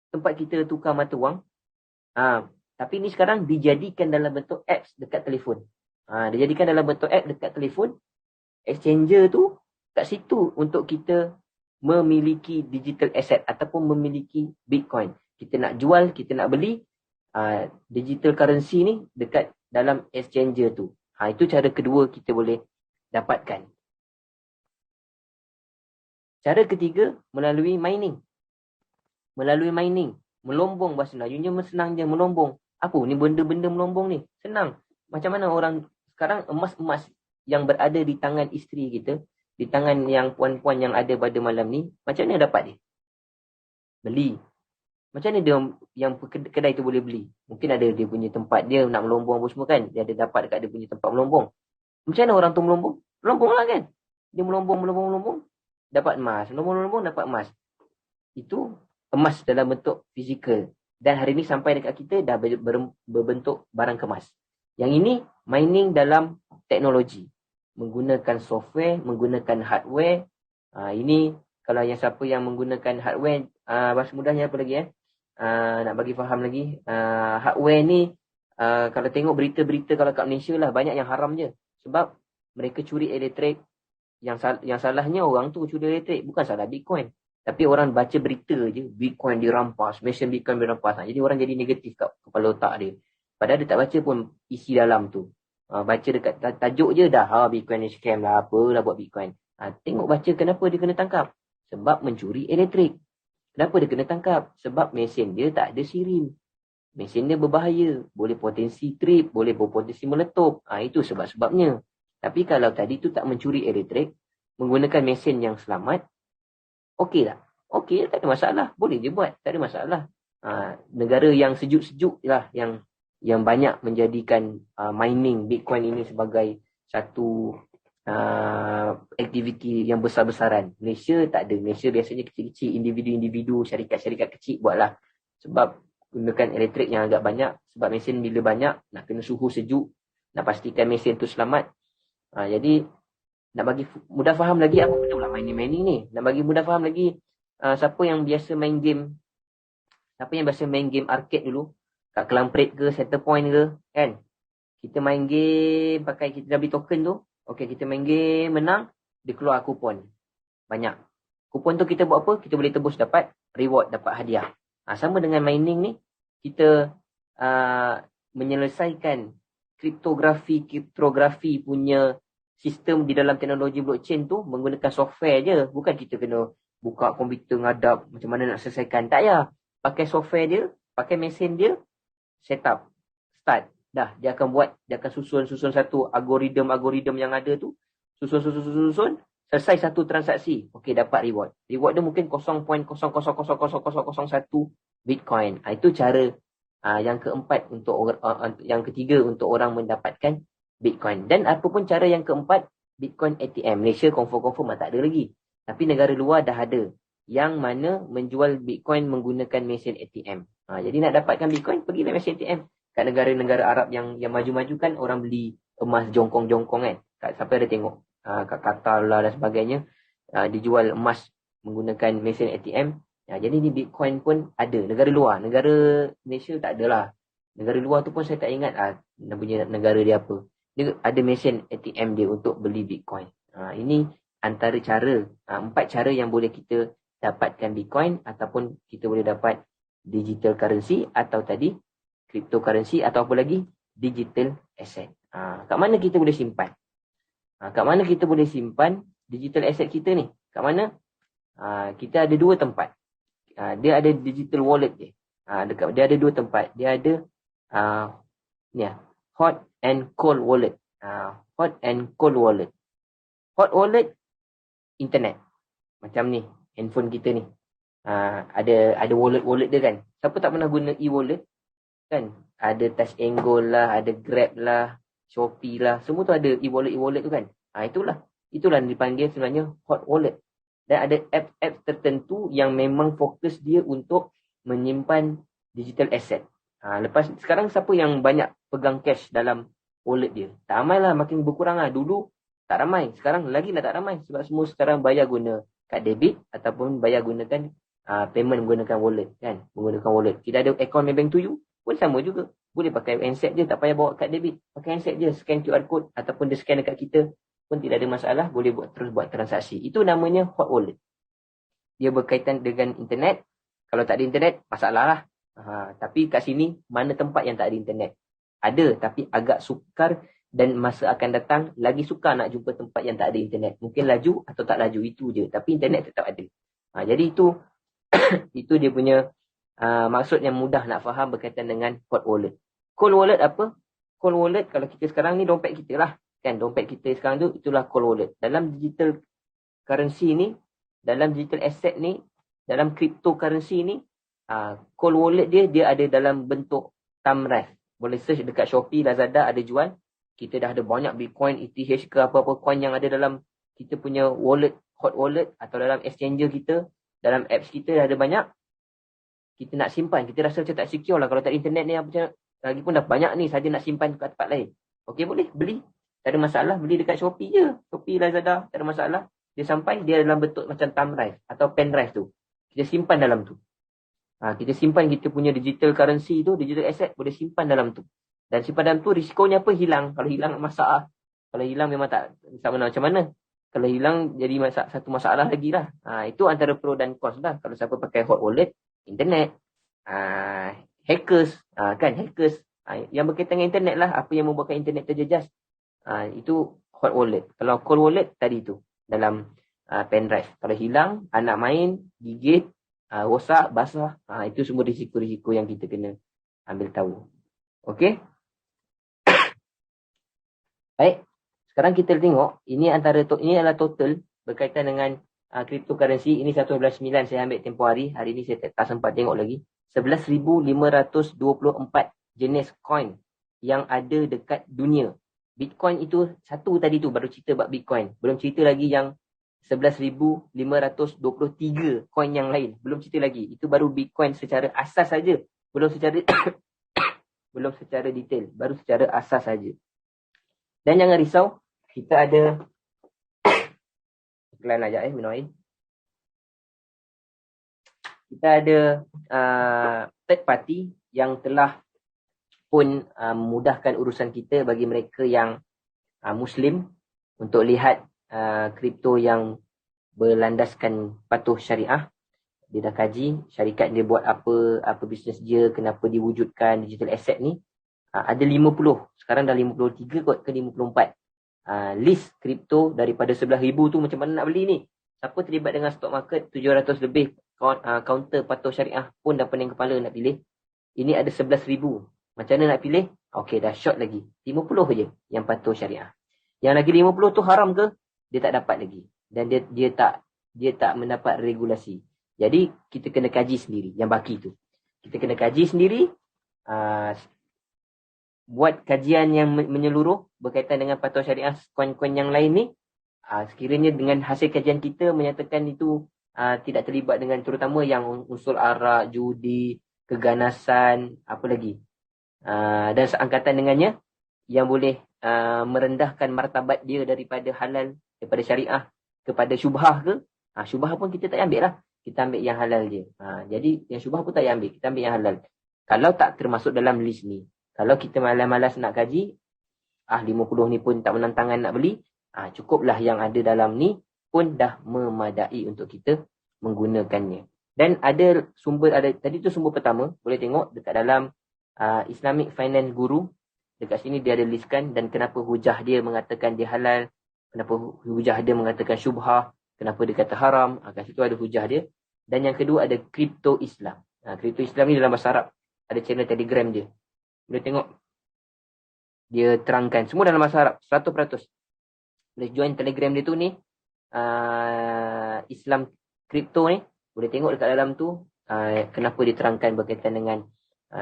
Tempat kita tukar mata wang. Tapi ni sekarang dijadikan dalam bentuk apps dekat telefon. Dijadikan dalam bentuk app dekat telefon. Exchanger tu kat situ untuk kita memiliki digital asset ataupun memiliki Bitcoin. Kita nak jual, kita nak beli digital currency ni dekat dalam exchanger tu. Itu cara kedua kita boleh dapatkan. Cara ketiga melalui mining. Melalui mining. Melombong bahasa Melayunya senang je, melombong. Apa ni benda-benda melombong ni? Senang. Macam mana orang sekarang emas-emas yang berada di tangan isteri kita, di tangan yang puan-puan yang ada pada malam ni, macam mana dapat dia? Beli. Macam mana dia yang kedai tu boleh beli? Mungkin ada dia punya tempat dia nak melombong apa semua kan? Dia ada dapat dekat dia punya tempat melombong. Macam mana orang tu melombong? Melombong lah kan? Dia melombong, dapat emas. Melombong, dapat emas. Itu emas dalam bentuk fizikal. Dan hari ni sampai dekat kita dah berbentuk barang kemas. Yang ini Mining dalam teknologi. Menggunakan software, menggunakan hardware. Ini kalau yang siapa yang menggunakan hardware, bahasa mudahnya apa lagi nak bagi faham lagi. Hardware ni, kalau tengok berita-berita kalau kat Malaysia lah, banyak yang haram je. Sebab mereka curi elektrik. Yang salahnya orang tu curi elektrik, bukan salah Bitcoin. Tapi orang baca berita je, Bitcoin dirampas, mesin Bitcoin dirampas. Jadi orang jadi negatif kat kepala otak dia. Padahal dia tak baca pun isi dalam tu. Baca dekat tajuk je dah, Bitcoin ni scam lah, apalah buat Bitcoin. Tengok baca kenapa dia kena tangkap. Sebab mencuri elektrik. Kenapa dia kena tangkap? Sebab mesin dia tak ada sirin. Mesin dia berbahaya. Boleh potensi trip, boleh berpotensi meletup. Itu sebab-sebabnya. Tapi kalau tadi tu tak mencuri elektrik, menggunakan mesin yang selamat, okey tak? Okey, tak ada masalah. Boleh je buat, tak ada masalah. Negara yang sejuk-sejuk lah yang banyak menjadikan mining Bitcoin ini sebagai satu aktiviti yang besar-besaran. Malaysia tak ada. Malaysia biasanya kecil-kecil, individu-individu, syarikat-syarikat kecil buatlah. Sebab gunakan elektrik yang agak banyak. Sebab mesin bila banyak, nak kena suhu sejuk, nak pastikan mesin tu selamat. Jadi, nak bagi mudah faham lagi, apa benda pula mining ni? Nak bagi mudah faham lagi, siapa yang biasa main game, arcade dulu, kat Kelampret ke, Centrepoint ke, kan? Kita main game, pakai kita dah beli token tu, okey, kita main game, menang, dia keluar kupon. Banyak. Kupon tu kita buat apa? Kita boleh tebus dapat reward, dapat hadiah. Sama dengan mining ni, kita menyelesaikan kriptografi punya sistem di dalam teknologi blockchain tu menggunakan software je. Bukan kita kena buka komputer ngadap macam mana nak selesaikan. Tak payah. Pakai software dia, pakai mesin dia, setup, start. Dah, dia akan susun satu algoritma yang ada tu. Susun. Selesai satu transaksi. Okey, dapat reward. Reward dia mungkin 0.0000001 Bitcoin. Itu cara yang keempat yang ketiga untuk orang mendapatkan Bitcoin. Dan apa pun cara yang keempat, Bitcoin ATM. Malaysia confirm tak ada lagi. Tapi negara luar dah ada. Yang mana menjual Bitcoin menggunakan mesin ATM. Jadi nak dapatkan Bitcoin, pergilah mesin ATM. Kat negara-negara Arab yang maju-maju kan, orang beli emas jongkong-jongkong kan. Siapa ada tengok? Kat Qatar lah dan sebagainya. Dijual emas menggunakan mesin ATM. Jadi ni Bitcoin pun ada. Negara luar. Negara Malaysia tak ada lah. Negara luar tu pun saya tak ingat punya negara dia apa. Dia ada mesin ATM dia untuk beli Bitcoin. Ini antara cara, 4 cara yang boleh kita dapatkan Bitcoin ataupun kita boleh dapat digital currency atau tadi cryptocurrency atau apa lagi digital asset. Kat mana kita boleh simpan? Kat mana kita boleh simpan digital asset kita ni? Kat mana? Kita ada 2 tempat. Dia ada digital wallet dia. Dia ada 2 tempat. Dia ada hot and cold wallet. Hot and cold wallet. Hot wallet, internet. Macam ni, handphone kita ni. Ada wallet-wallet dia kan. Siapa tak pernah guna e-wallet? Kan? Ada Touch and Go lah, ada Grab lah, Shopee lah. Semua tu ada e-wallet tu kan. Itulah yang dipanggil sebenarnya hot wallet. Dan ada app-app tertentu yang memang fokus dia untuk menyimpan digital asset. Lepas sekarang siapa yang banyak pegang cash dalam wallet dia? Tak ramai lah, makin berkurang lah. Dulu tak ramai, sekarang lagi lah tak ramai. Sebab semua sekarang bayar guna kad debit ataupun bayar gunakan payment menggunakan wallet kan. Menggunakan wallet. Kita ada account Maybank to you pun sama juga. Boleh pakai handset je, tak payah bawa kad debit. Pakai handset je, scan QR code ataupun dia scan dekat kita pun tidak ada masalah. Boleh terus buat transaksi. Itu namanya hot wallet. Dia berkaitan dengan internet. Kalau tak ada internet, masalah lah. Tapi kat sini, mana tempat yang tak ada internet? Ada, tapi agak sukar dan masa akan datang, lagi sukar nak jumpa tempat yang tak ada internet. Mungkin laju atau tak laju, itu je. Tapi internet tetap ada. Jadi itu itu dia punya maksud yang mudah nak faham berkaitan dengan hot wallet. Cold wallet apa? Cold wallet, kalau kita sekarang ni dompet kita lah. Kan, dompet kita sekarang tu, itulah cold wallet. Dalam digital currency ni, dalam digital asset ni, dalam cryptocurrency ni, cold wallet dia ada dalam bentuk thumb drive. Boleh search dekat Shopee, Lazada ada jual. Kita dah ada banyak Bitcoin, ETH ke apa-apa coin yang ada dalam kita punya wallet, hot wallet atau dalam exchanger kita, dalam apps kita dah ada banyak. Kita nak simpan, kita rasa macam tak secure lah kalau tak internet ni. Lagi pun dah banyak ni, saja nak simpan kat tempat lain. Okey, boleh beli. Tak ada masalah, beli dekat Shopee je. Shopee, Lazada, tak ada masalah. Dia sampai, dia dalam bentuk macam thumb drive atau pen drive tu. Kita simpan dalam tu. Kita simpan kita punya digital currency tu, digital asset, boleh simpan dalam tu. Dan simpan dalam tu, risikonya apa? Hilang. Kalau hilang, masalah. Kalau hilang memang tak mana macam mana. Kalau hilang, jadi satu masalah lagi lah. Itu antara pro dan cons lah. Kalau siapa pakai hot wallet, internet, hackers, hackers. Yang berkaitan dengan internet lah, apa yang membuatkan internet terjejas. Itu hot wallet. Kalau cold wallet, tadi tu, dalam pen drive. Kalau hilang, anak main, gigit, rosak, basah. Itu semua risiko-risiko yang kita kena ambil tahu. Okey? Baik. Sekarang kita tengok, ini adalah total berkaitan dengan cryptocurrency. Ini 119 saya ambil tempoh hari. Hari ini saya tak sempat tengok lagi. 11,524 jenis coin yang ada dekat dunia. Bitcoin itu satu tadi tu, baru cerita bab Bitcoin. Belum cerita lagi yang 11,523 coin yang lain. Belum cerita lagi. Itu baru Bitcoin secara asas saja. Belum secara belum secara detail. Baru secara asas saja. Dan jangan risau, kita ada iklan aja minum air. Kita ada third party yang telah pun memudahkan urusan kita bagi mereka yang Muslim untuk lihat kripto yang berlandaskan patuh syariah. Dia dah kaji syarikat dia buat apa bisnes dia, kenapa diwujudkan digital asset ni. Ada 50, sekarang dah 53 kot ke 54. List kripto daripada 11,000 tu macam mana nak beli ni. Siapa terlibat dengan stock market 700 lebih counter patuh syariah pun dah pening kepala nak pilih. Ini ada 11,000. Macam mana nak pilih? Okey, dah short lagi. 50 je yang patuh syariah. Yang lagi 50 tu haram ke? Dia tak dapat lagi. Dan dia tak mendapat regulasi. Jadi kita kena kaji sendiri yang baki tu. Kita kena kaji sendiri. Buat kajian yang menyeluruh berkaitan dengan patuh syariah koin-koin yang lain ni. Sekiranya dengan hasil kajian kita menyatakan itu tidak terlibat dengan terutama yang unsur arak, judi, keganasan, apa lagi. Dan seangkatan dengannya yang boleh merendahkan martabat dia daripada halal, daripada syariah kepada syubhah ke. Syubhah pun kita tak ambil lah. Kita ambil yang halal je. Jadi yang syubhah pun tak ambil. Kita ambil yang halal. Kalau tak termasuk dalam list ni. Kalau kita malas-malas nak kaji, 50 ni pun tak menantangan nak beli, cukuplah yang ada dalam ni pun dah memadai untuk kita menggunakannya. Dan ada sumber, tadi tu sumber pertama, boleh tengok dekat dalam Islamic Finance Guru. Dekat sini dia ada listkan dan kenapa hujah dia mengatakan dia halal, kenapa hujah dia mengatakan syubhah, kenapa dia kata haram, kat situ ada hujah dia. Dan yang kedua ada Crypto Islam. Crypto Islam ni dalam bahasa Arab. Ada channel Telegram dia. Boleh tengok. Dia terangkan. Semua dalam bahasa Arab. 100%. Boleh join Telegram dia tu ni. Islam Crypto ni. Boleh tengok dekat dalam tu. Kenapa dia terangkan berkaitan dengan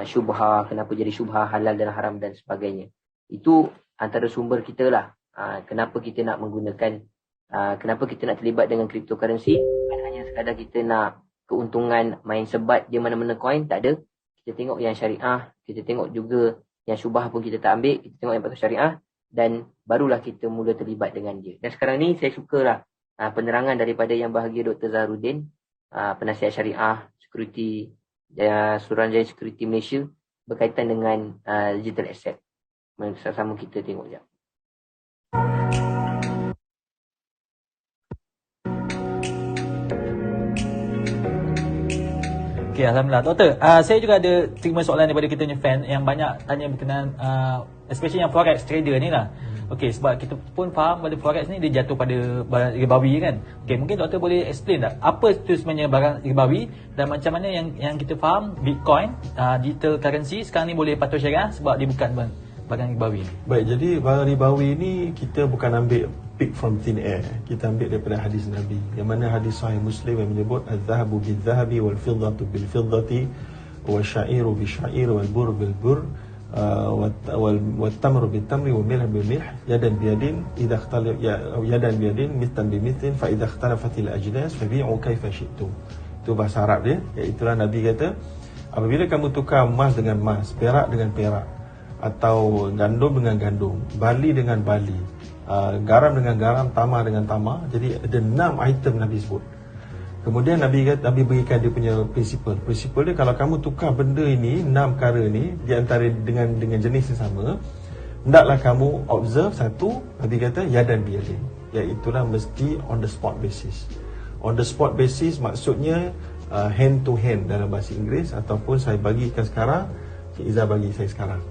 syubhah. Kenapa jadi syubhah, halal dan haram dan sebagainya. Itu antara sumber kita lah. Kenapa kita nak menggunakan. Kenapa kita nak terlibat dengan cryptocurrency. Bukan hanya sekadar kita nak keuntungan main sebat dia mana-mana coin. Tak ada. Kita tengok yang syariah, kita tengok juga yang syubhah pun kita tak ambil, kita tengok yang patuh syariah dan barulah kita mula terlibat dengan dia. Dan sekarang ni saya sukalah penerangan daripada yang bahagia Dr. Zaharuddin, penasihat syariah, security, Suruhanjaya Security Malaysia berkaitan dengan digital asset. Sama-sama kita tengok sekejap. Okay, Alhamdulillah. Doktor, saya juga ada terima soalan daripada kita punya fan yang banyak tanya berkenaan especially yang forex trader ni lah. Okay, sebab kita pun faham pada forex ni dia jatuh pada barang ribawi kan. Okay, mungkin doktor boleh explain tak apa itu sebenarnya barang ribawi dan macam mana yang kita faham Bitcoin, digital currency sekarang ni boleh patuh syariah sebab dia bukan barang ribawi. Baik, jadi barang ribawi ni kita bukan ambil pick from thin air. Kita ambil daripada hadis Nabi. Yang mana hadis sahih Muslim yang menyebut az-zahabu bil-zahabi wal-fiddatu bil-fiddati wasya'iru bil-sya'ir wal-bur bil-bur wat-tamru bil-tamri wal-milh bil-milh yadan biyadin idza ikhtalaf yadan biyadin mithlan bimithrin fa idza ikhtalafatil ajnas fabi'u kaifa syi'tum. Itu bahasa Arab dia. Iaitu Nabi kata apabila kamu tukar emas dengan emas, perak dengan perak, atau gandum dengan gandum, barley dengan barley, garam dengan garam, tamar dengan tamar. Jadi ada 6 item Nabi sebut. Kemudian Nabi berikan dia punya prinsipal. Prinsipal dia, kalau kamu tukar benda ini, 6 perkara ni di antara dengan jenis yang sama, hendaklah kamu observe satu, Nabi kata yadan biyadin, iaitulah mesti on the spot basis. On the spot basis maksudnya hand to hand dalam bahasa Inggeris, ataupun saya bagikan sekarang, Cik Izzah bagi saya sekarang.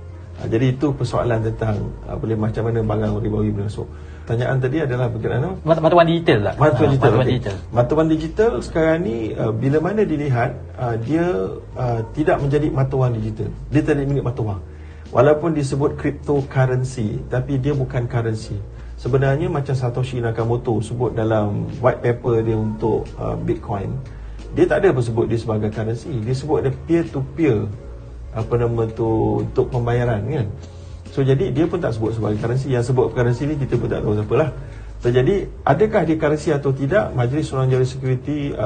Jadi itu persoalan tentang boleh macam mana barang ribawi masuk. Pertanyaan tadi adalah bagaimana Mata wang digital tak? mata wang digital. Mata wang Okay. digital. Mata wang digital sekarang ni bila mana dilihat dia tidak menjadi mata wang digital. Dia tidak menjadi mata wang. Walaupun disebut cryptocurrency, tapi dia bukan currency. Sebenarnya macam Satoshi Nakamoto sebut dalam white paper dia untuk Bitcoin, dia tak ada apa sebut dia sebagai currency. Dia sebut ada peer to peer untuk pembayaran kan. So jadi dia pun tak sebut sebagai currency. Yang sebut currency ni kita pun tak tahu siapalah. So jadi adakah dia currency atau tidak? Majlis Suruhanjaya Security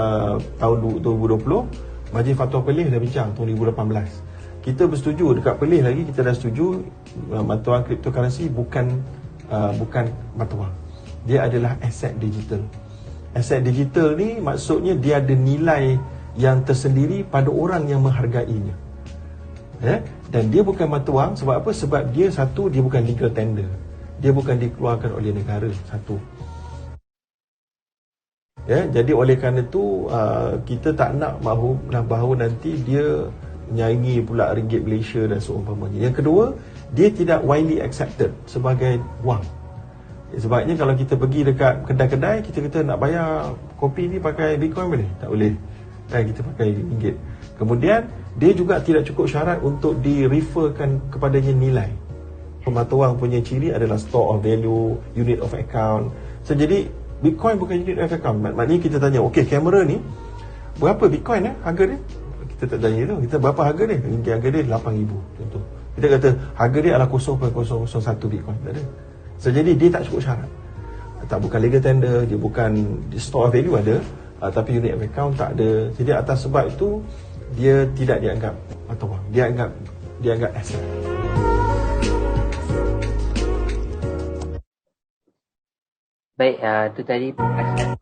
tahun 2020, Majlis Fatwa Perlis dah bincang tahun 2018. Kita bersetuju, dekat Perlis lagi kita dah setuju mata wang cryptocurrency bukan mata wang. Dia adalah aset digital. Aset digital ni maksudnya dia ada nilai yang tersendiri pada orang yang menghargainya. Dan dia bukan mata wang. Sebab apa? Sebab dia satu, dia bukan legal tender. Dia bukan dikeluarkan oleh negara. Satu. Jadi oleh kerana itu kita tak nak bahawa nanti dia menyaingi pula ringgit Malaysia dan seumpamanya. Yang kedua, dia tidak widely accepted sebagai wang. Sebabnya kalau kita pergi dekat kedai-kedai, kita kata nak bayar kopi ni pakai Bitcoin boleh? Tak boleh. Kita pakai ringgit. Kemudian dia juga tidak cukup syarat untuk di-referkan kepadanya nilai. Mata wang punya ciri adalah store of value, unit of account. So jadi Bitcoin bukan unit of account. Maknanya kita tanya, okey, kamera ni berapa Bitcoin harga dia? Kita tak tanya tu. Kita berapa harga dia? Harga dia 8,000 contoh. Kita kata harga dia adalah 0.001 Bitcoin. Tak ada. So jadi dia tak cukup syarat. Bukan legal tender, dia bukan store of value ada, tapi unit of account tak ada. Jadi atas sebab itu dia tidak dianggap mata wang. Dia anggap aset. Baik, itu tadi penjelasan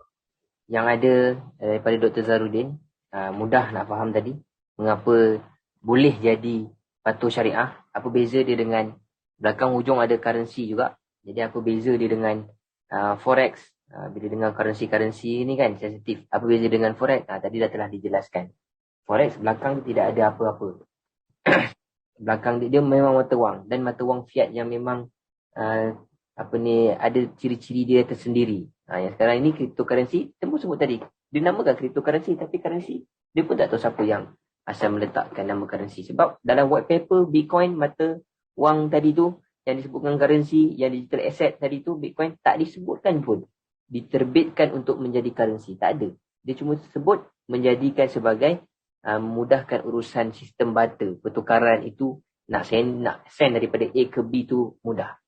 yang ada daripada Dr. Zarudin. Mudah nak faham tadi mengapa boleh jadi patuh syariah. Apa beza dia dengan belakang hujung ada currency juga. Jadi apa beza dia dengan forex. Bila dengan currency ni kan sensitif. Apa beza dengan forex? Tadi dah telah dijelaskan. Forex belakang tidak ada apa-apa. Belakang dia memang mata wang, dan mata wang fiat yang memang ada ciri-ciri dia tersendiri. Yang sekarang ini cryptocurrency, kita pun sebut tadi, dia namakan cryptocurrency, tapi currency dia pun tak tahu siapa yang asal meletakkan nama currency. Sebab dalam white paper Bitcoin, mata wang tadi tu yang disebutkan currency, yang digital asset tadi tu Bitcoin, tak disebutkan pun diterbitkan untuk menjadi currency. Tak ada. Dia cuma sebut menjadikan sebagai memudahkan urusan sistem barter, pertukaran itu nak send daripada A ke B tu mudah.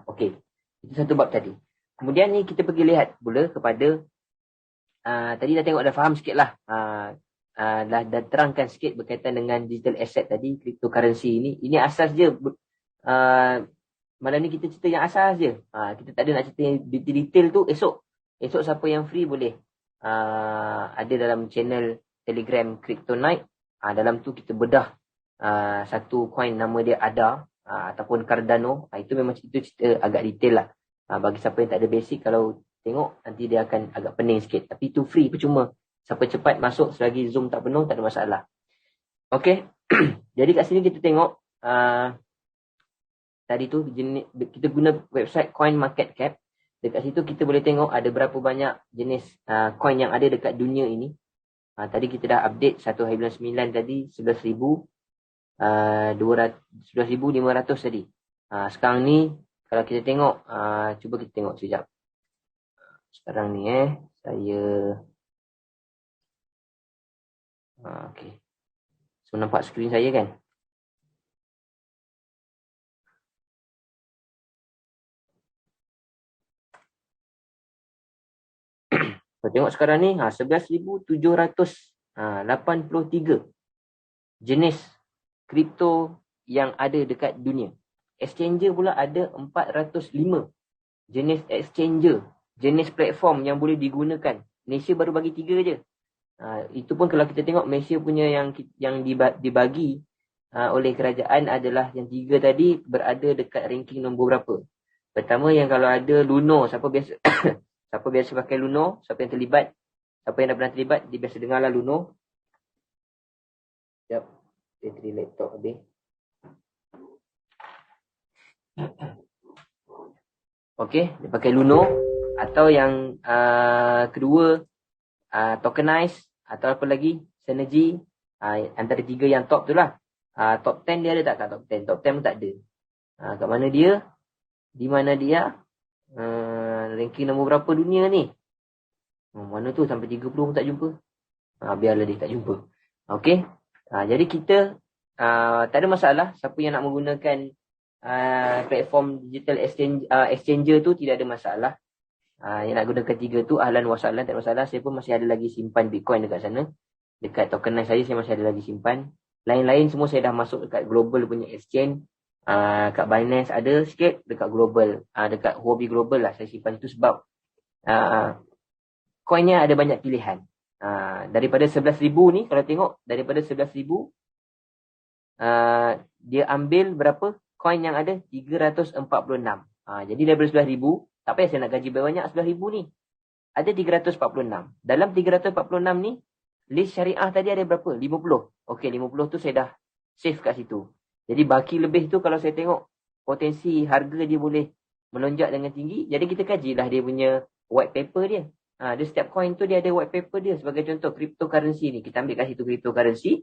Okey. Itu satu bab tadi. Kemudian ni kita pergi lihat pula kepada tadi dah tengok, dah faham sikit lah. Dah terangkan sikit berkaitan dengan digital asset tadi, cryptocurrency ini. Ini asas je. Malam ni kita cerita yang asas je. Kita tak ada nak cerita yang detail tu esok. Esok siapa yang free boleh ada dalam channel Telegram Kryptonite. Dalam tu kita bedah satu coin nama dia ADA ataupun Cardano. Itu memang cerita agak detail lah. Bagi siapa yang tak ada basic, kalau tengok nanti dia akan agak pening sikit. Tapi itu free percuma. Siapa cepat masuk selagi Zoom tak penuh, tak ada masalah. Okey. Jadi kat sini kita tengok tadi tu kita guna website CoinMarketCap. Dekat situ kita boleh tengok ada berapa banyak jenis coin yang ada dekat dunia ini. Tadi kita dah update 1 hari bulan 9 tadi 11,500 tadi. Sekarang ni kalau kita tengok, cuba kita tengok sekejap. Sekarang ni saya okey. So nampak skrin saya kan? Kita tengok sekarang ni 11,783 jenis kripto yang ada dekat dunia. Exchanger pula ada 405 jenis exchanger, jenis platform yang boleh digunakan. Malaysia baru bagi 3 je. Itu pun kalau kita tengok Malaysia punya yang dibagi oleh kerajaan adalah yang 3 tadi berada dekat ranking nombor berapa. Pertama yang kalau ada Luno, siapa biasa siapa biasa pakai Luno, siapa yang terlibat, siapa yang dah pernah terlibat, dia biasa dengarlah Luno. Sekejap, bateri laptop habis. Okey, dia pakai Luno. Atau yang kedua, Tokenize. Atau apa lagi, Synergy. Antara 3 yang top tu lah. Top 10 dia ada tak? Top 10. Top 10 pun tak ada. Kat mana dia? Di mana dia? Ranking nombor berapa dunia ni? Mana tu? Sampai 30 pun tak jumpa. Biarlah dia tak jumpa. Okey. Jadi kita tak ada masalah. Siapa yang nak menggunakan platform digital exchanger tu tidak ada masalah. Yang nak gunakan 3 tu ahlan wa sahlan, tak ada masalah. Saya pun masih ada lagi simpan Bitcoin dekat sana. Dekat Tokenize saya masih ada lagi simpan. Lain-lain semua saya dah masuk dekat global punya exchange. Kat Binance ada sikit, dekat global, dekat Huobi Global lah saya simpan itu sebab coinnya ada banyak pilihan. Daripada 11,000 ni, kalau tengok daripada 11,000 dia ambil berapa coin yang ada? 346. Jadi daripada 11,000, tak payah saya nak gaji banyak 11,000 ni. Ada 346. Dalam 346 ni, list syariah tadi ada berapa? 50. Okey, 50 tu saya dah save kat situ. Jadi baki lebih tu kalau saya tengok potensi harga dia boleh melonjak dengan tinggi, jadi kita kajilah dia punya white paper dia. Dia setiap coin tu dia ada white paper dia. Sebagai contoh cryptocurrency ni, kita ambil kat situ cryptocurrency.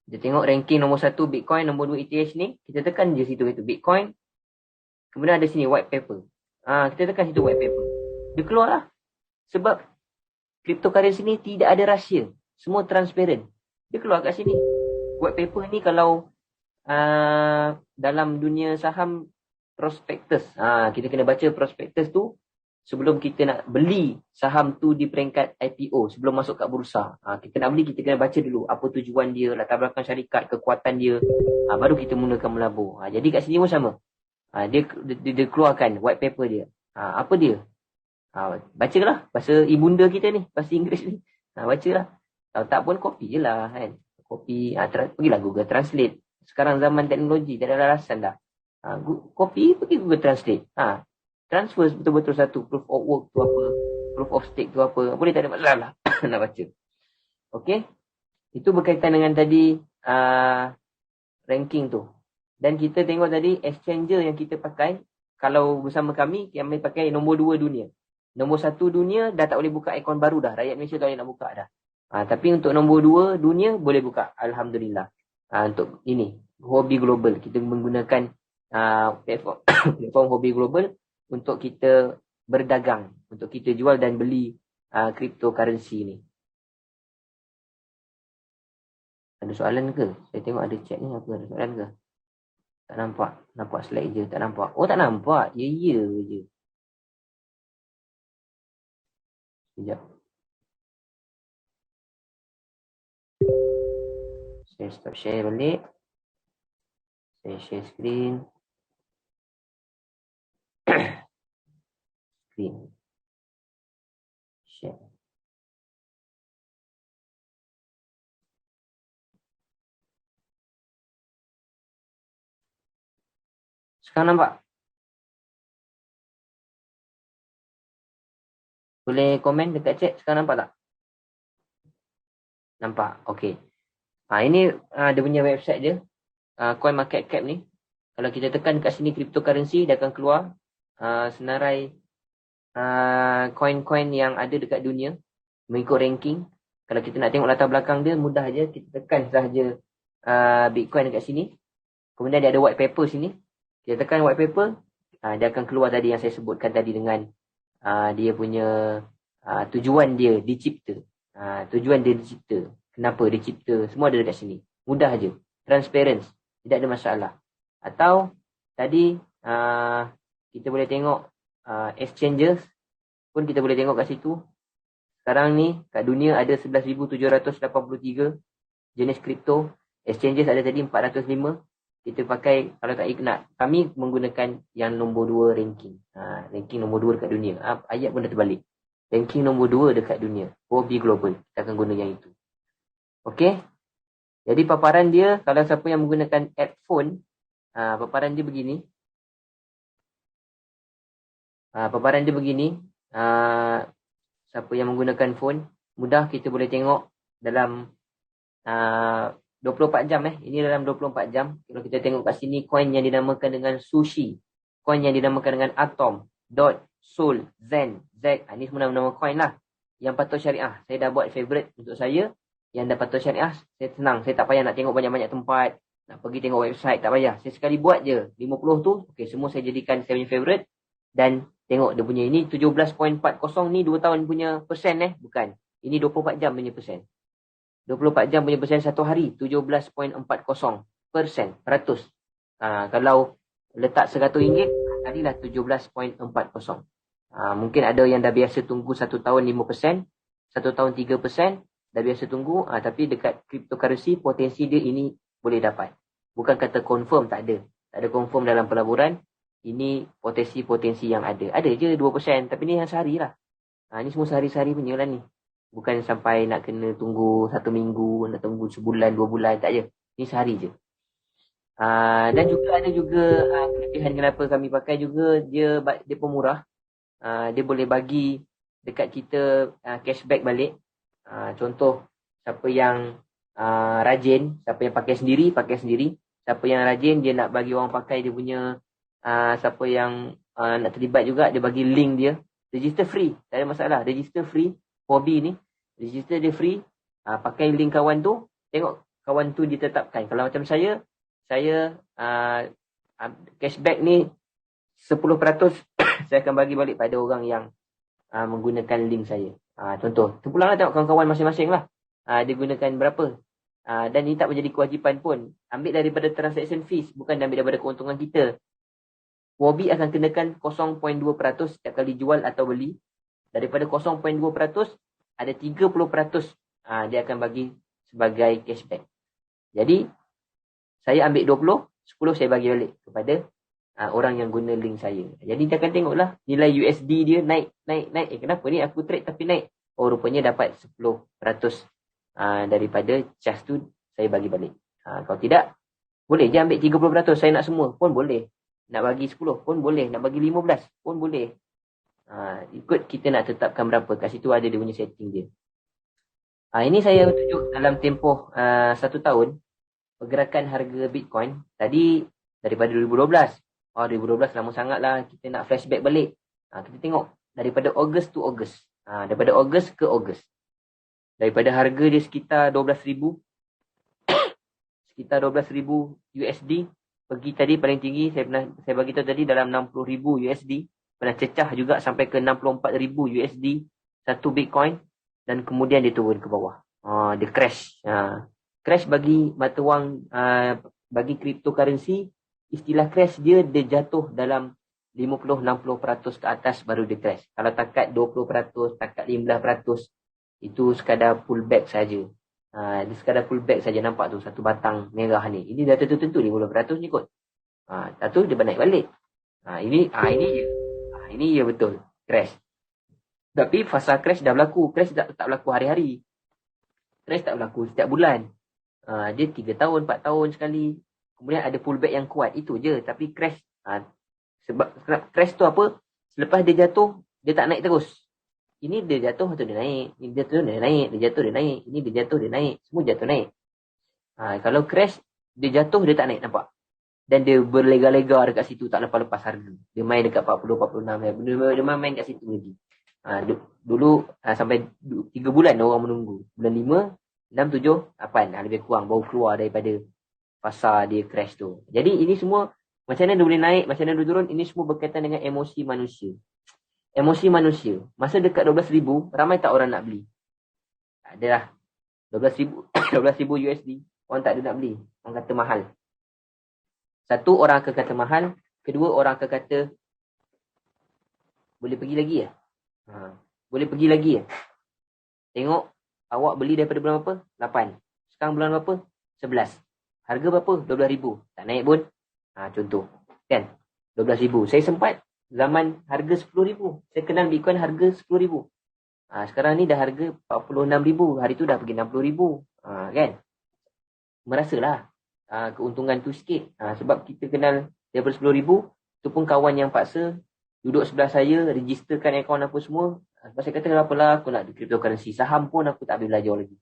Kita tengok ranking nombor 1 Bitcoin, nombor 2 ETH ni, kita tekan je situ itu Bitcoin. Kemudian ada sini white paper. Kita tekan situ white paper. Dia keluar lah. Sebab cryptocurrency ni tidak ada rahsia. Semua transparent. Dia keluar kat sini. White paper ni kalau dalam dunia saham prospectus. Kita kena baca prospectus tu sebelum kita nak beli saham tu di peringkat IPO, sebelum masuk kat bursa. Kita nak beli, kita kena baca dulu apa tujuan dia, latar belakang syarikat, kekuatan dia. Baru kita mulakan melabur. Jadi kat sini pun sama. Dia keluarkan white paper dia. Apa dia? Bacalah bahasa ibunda kita ni, bahasa Inggeris ni. Bacalah. Kalau tak pun copy je lah kan. Copy, pergilah Google Translate. Sekarang zaman teknologi, tak ada alasan dah. Copy, pergi Google Translate. Transfer betul-betul satu. Proof of work tu apa, proof of stake tu apa. Boleh, tak ada masalah nak baca. Okey. Itu berkaitan dengan tadi ranking tu. Dan kita tengok tadi exchanger yang kita pakai. Kalau bersama kami pakai nombor 2 dunia. Nombor 1 dunia dah tak boleh buka akaun baru dah. Rakyat Malaysia tak boleh nak buka dah. Tapi untuk nombor 2 dunia boleh buka. Alhamdulillah. Untuk ini, Huobi Global. Kita menggunakan platform Huobi Global untuk kita berdagang. Untuk kita jual dan beli cryptocurrency ni. Ada soalan ke? Saya tengok ada chat ni apa. Ada soalan ke? Tak nampak. Nampak slide je. Tak nampak. Oh, tak nampak. Ya je. Sekejap. Saya stop share balik. Saya share screen. Share. Sekarang nampak? Boleh komen dekat chat. Sekarang nampak tak? Nampak. Okey. Ini dia punya website dia. CoinMarketCap ni. Kalau kita tekan dekat sini cryptocurrency, dia akan keluar senarai coin-coin yang ada dekat dunia mengikut ranking. Kalau kita nak tengok latar belakang dia, mudah je. Kita tekan sahaja Bitcoin dekat sini. Kemudian dia ada white paper sini. Kita tekan white paper, dia akan keluar tadi yang saya sebutkan tadi dengan dia punya tujuan dia dicipta. Tujuan dia dicipta. Kenapa dia cipta. Semua ada dekat sini. Mudah je. Transparent. Tidak ada masalah. Atau tadi kita boleh tengok exchanges pun kita boleh tengok kat situ. Sekarang ni kat dunia ada 11,783 jenis kripto. Exchanges ada tadi 405. kita pakai, kalau tak nak, kami menggunakan yang nombor 2 ranking. Ranking nombor 2 dekat dunia. Ayat pun dah terbalik. Ranking nombor 2 dekat dunia. Huobi Global. Kita akan guna yang itu. Okey. Jadi paparan dia, kalau siapa yang menggunakan headphone, paparan dia begini. Paparan dia begini. Siapa yang menggunakan phone, mudah kita boleh tengok dalam 24 jam. Ini dalam 24 jam. Kalau kita tengok kat sini, coin yang dinamakan dengan Sushi. Coin yang dinamakan dengan Atom, Dot, Sol, Zen, Z. Ini semua nama-nama coin lah. Yang patuh syariah. Saya dah buat favorite untuk saya. Yang dah patuh syariah, saya senang. Saya tak payah nak tengok banyak-banyak tempat. Nak pergi tengok website, tak payah. Saya sekali buat je. 50 tu, okay, semua saya jadikan saya punya favorite. Dan tengok dia punya ini 17.40 ni 2 tahun punya persen bukan. Ini 24 jam punya persen. 24 jam punya persen satu hari 17.40%. Kalau letak RM100 tadilah 17.40. Mungkin ada yang dah biasa tunggu 1 tahun 5%, 1 tahun 3%, dah biasa tunggu, tapi dekat cryptocurrency potensi dia ini boleh dapat. Bukan kata confirm, tak ada. Tak ada confirm dalam pelaburan. Ini potensi-potensi yang ada. Ada je 2%, tapi ni yang sehari lah. Ni semua sehari-sehari punya lah ni. Bukan sampai nak kena tunggu 1 minggu, nak tunggu sebulan, 2 bulan, tak je. Ni sehari je. Dan juga ada juga kelebihan kenapa kami pakai juga, dia pemurah. Dia boleh bagi dekat kita cashback balik. Contoh, siapa yang rajin, siapa yang pakai sendiri. Siapa yang rajin, dia nak bagi orang pakai dia punya, siapa yang nak terlibat juga, dia bagi link dia. Register free, tak ada masalah. Register free, Huobi ni. Register dia free. Pakai link kawan tu, tengok kawan tu ditetapkan. Kalau macam saya cashback ni 10% saya akan bagi balik pada orang yang menggunakan link saya. Contoh, terpulanglah tengok kawan-kawan masing-masing lah. Dia gunakan berapa. Dan ini tak menjadi kewajipan pun. Ambil daripada transaction fees, bukan ambil daripada keuntungan kita. Huobi akan kenakan 0.2% setiap kali jual atau beli. Daripada 0.2%, ada 30% dia akan bagi sebagai cashback. Jadi, saya ambil 20, 10 saya bagi balik kepada orang yang guna link saya. Jadi, dia akan tengoklah nilai USD dia naik. Kenapa ni aku trade tapi naik? Oh, rupanya dapat 10% daripada charge tu saya bagi balik. Kalau tidak, boleh je ambil 30%. Saya nak semua pun boleh. Nak bagi 10 pun boleh. Nak bagi 15 pun boleh. Ikut kita nak tetapkan berapa. Kat situ ada dia punya setting dia. Ini saya tunjuk dalam tempoh 1 tahun. Pergerakan harga Bitcoin. Tadi daripada 2012. 2012 lama sangat lah. Kita nak flashback balik. Kita tengok. Daripada Ogos to Ogos. Daripada Ogos ke Ogos. Daripada harga dia sekitar 12,000. Sekitar 12,000 USD. Pergi tadi paling tinggi saya bagi tahu tadi dalam 60,000 USD. Pernah cecah juga sampai ke 64,000 USD satu Bitcoin, dan kemudian dia turun ke bawah. Dia crash. Crash bagi mata wang, bagi cryptocurrency, istilah crash dia jatuh dalam 50-60% ke atas baru dia crash. Kalau takat 20%, takat 15%, itu sekadar pullback saja. Dia sekadar pullback saja, nampak tu satu batang merah ni. Ini dah tentu 50% ni kot. Satu dia naik balik. Ini je. Ini je betul crash. Tapi fasa crash dah berlaku. Crash tak berlaku hari-hari. Crash tak berlaku setiap bulan. Dia 3 tahun, 4 tahun sekali. Kemudian ada pullback yang kuat. Itu je. Tapi crash, sebab crash tu apa? Selepas dia jatuh, dia tak naik terus. Ini dia jatuh atau dia naik. Ini dia jatuh, dia naik. Dia jatuh, dia naik. Ini dia jatuh, dia naik. Semua jatuh, naik. Kalau crash, dia jatuh, dia tak naik, nampak? Dan dia berlega-lega dekat situ, tak lepas-lepas harga. Dia main dekat 40, 46. Dia main kat situ lagi. Dulu sampai 3 bulan orang menunggu. Bulan 5, 6, 7, 8. Lebih kurang baru keluar daripada fasa dia crash tu. Jadi ini semua, macam mana dia boleh naik, macam mana dia turun, ini semua berkaitan dengan emosi manusia. Emosi manusia. Masa dekat 12,000, ramai tak orang nak beli? Adalah 12,000 12,000 USD. Orang tak ada nak beli. Orang kata mahal. Satu, orang akan kata mahal. Kedua, orang akan kata boleh pergi lagi ya? Boleh pergi lagi ya? Tengok, awak beli daripada bulan berapa? 8. Sekarang bulan berapa? 11. Harga berapa? 12,000. Tak naik pun. Contoh. Kan? 12,000. Saya sempat zaman harga 10,000. Saya kenal Bitcoin harga 10,000. Sekarang ni dah harga 46,000. Hari tu dah pergi 60,000. Kan? Merasalah keuntungan tu sikit. Sebab kita kenal daripada 10,000. Tu pun kawan yang paksa duduk sebelah saya, registerkan akaun apa semua. Lepas saya kata, apalah aku nak cryptocurrency. Saham pun aku tak boleh belajar lagi.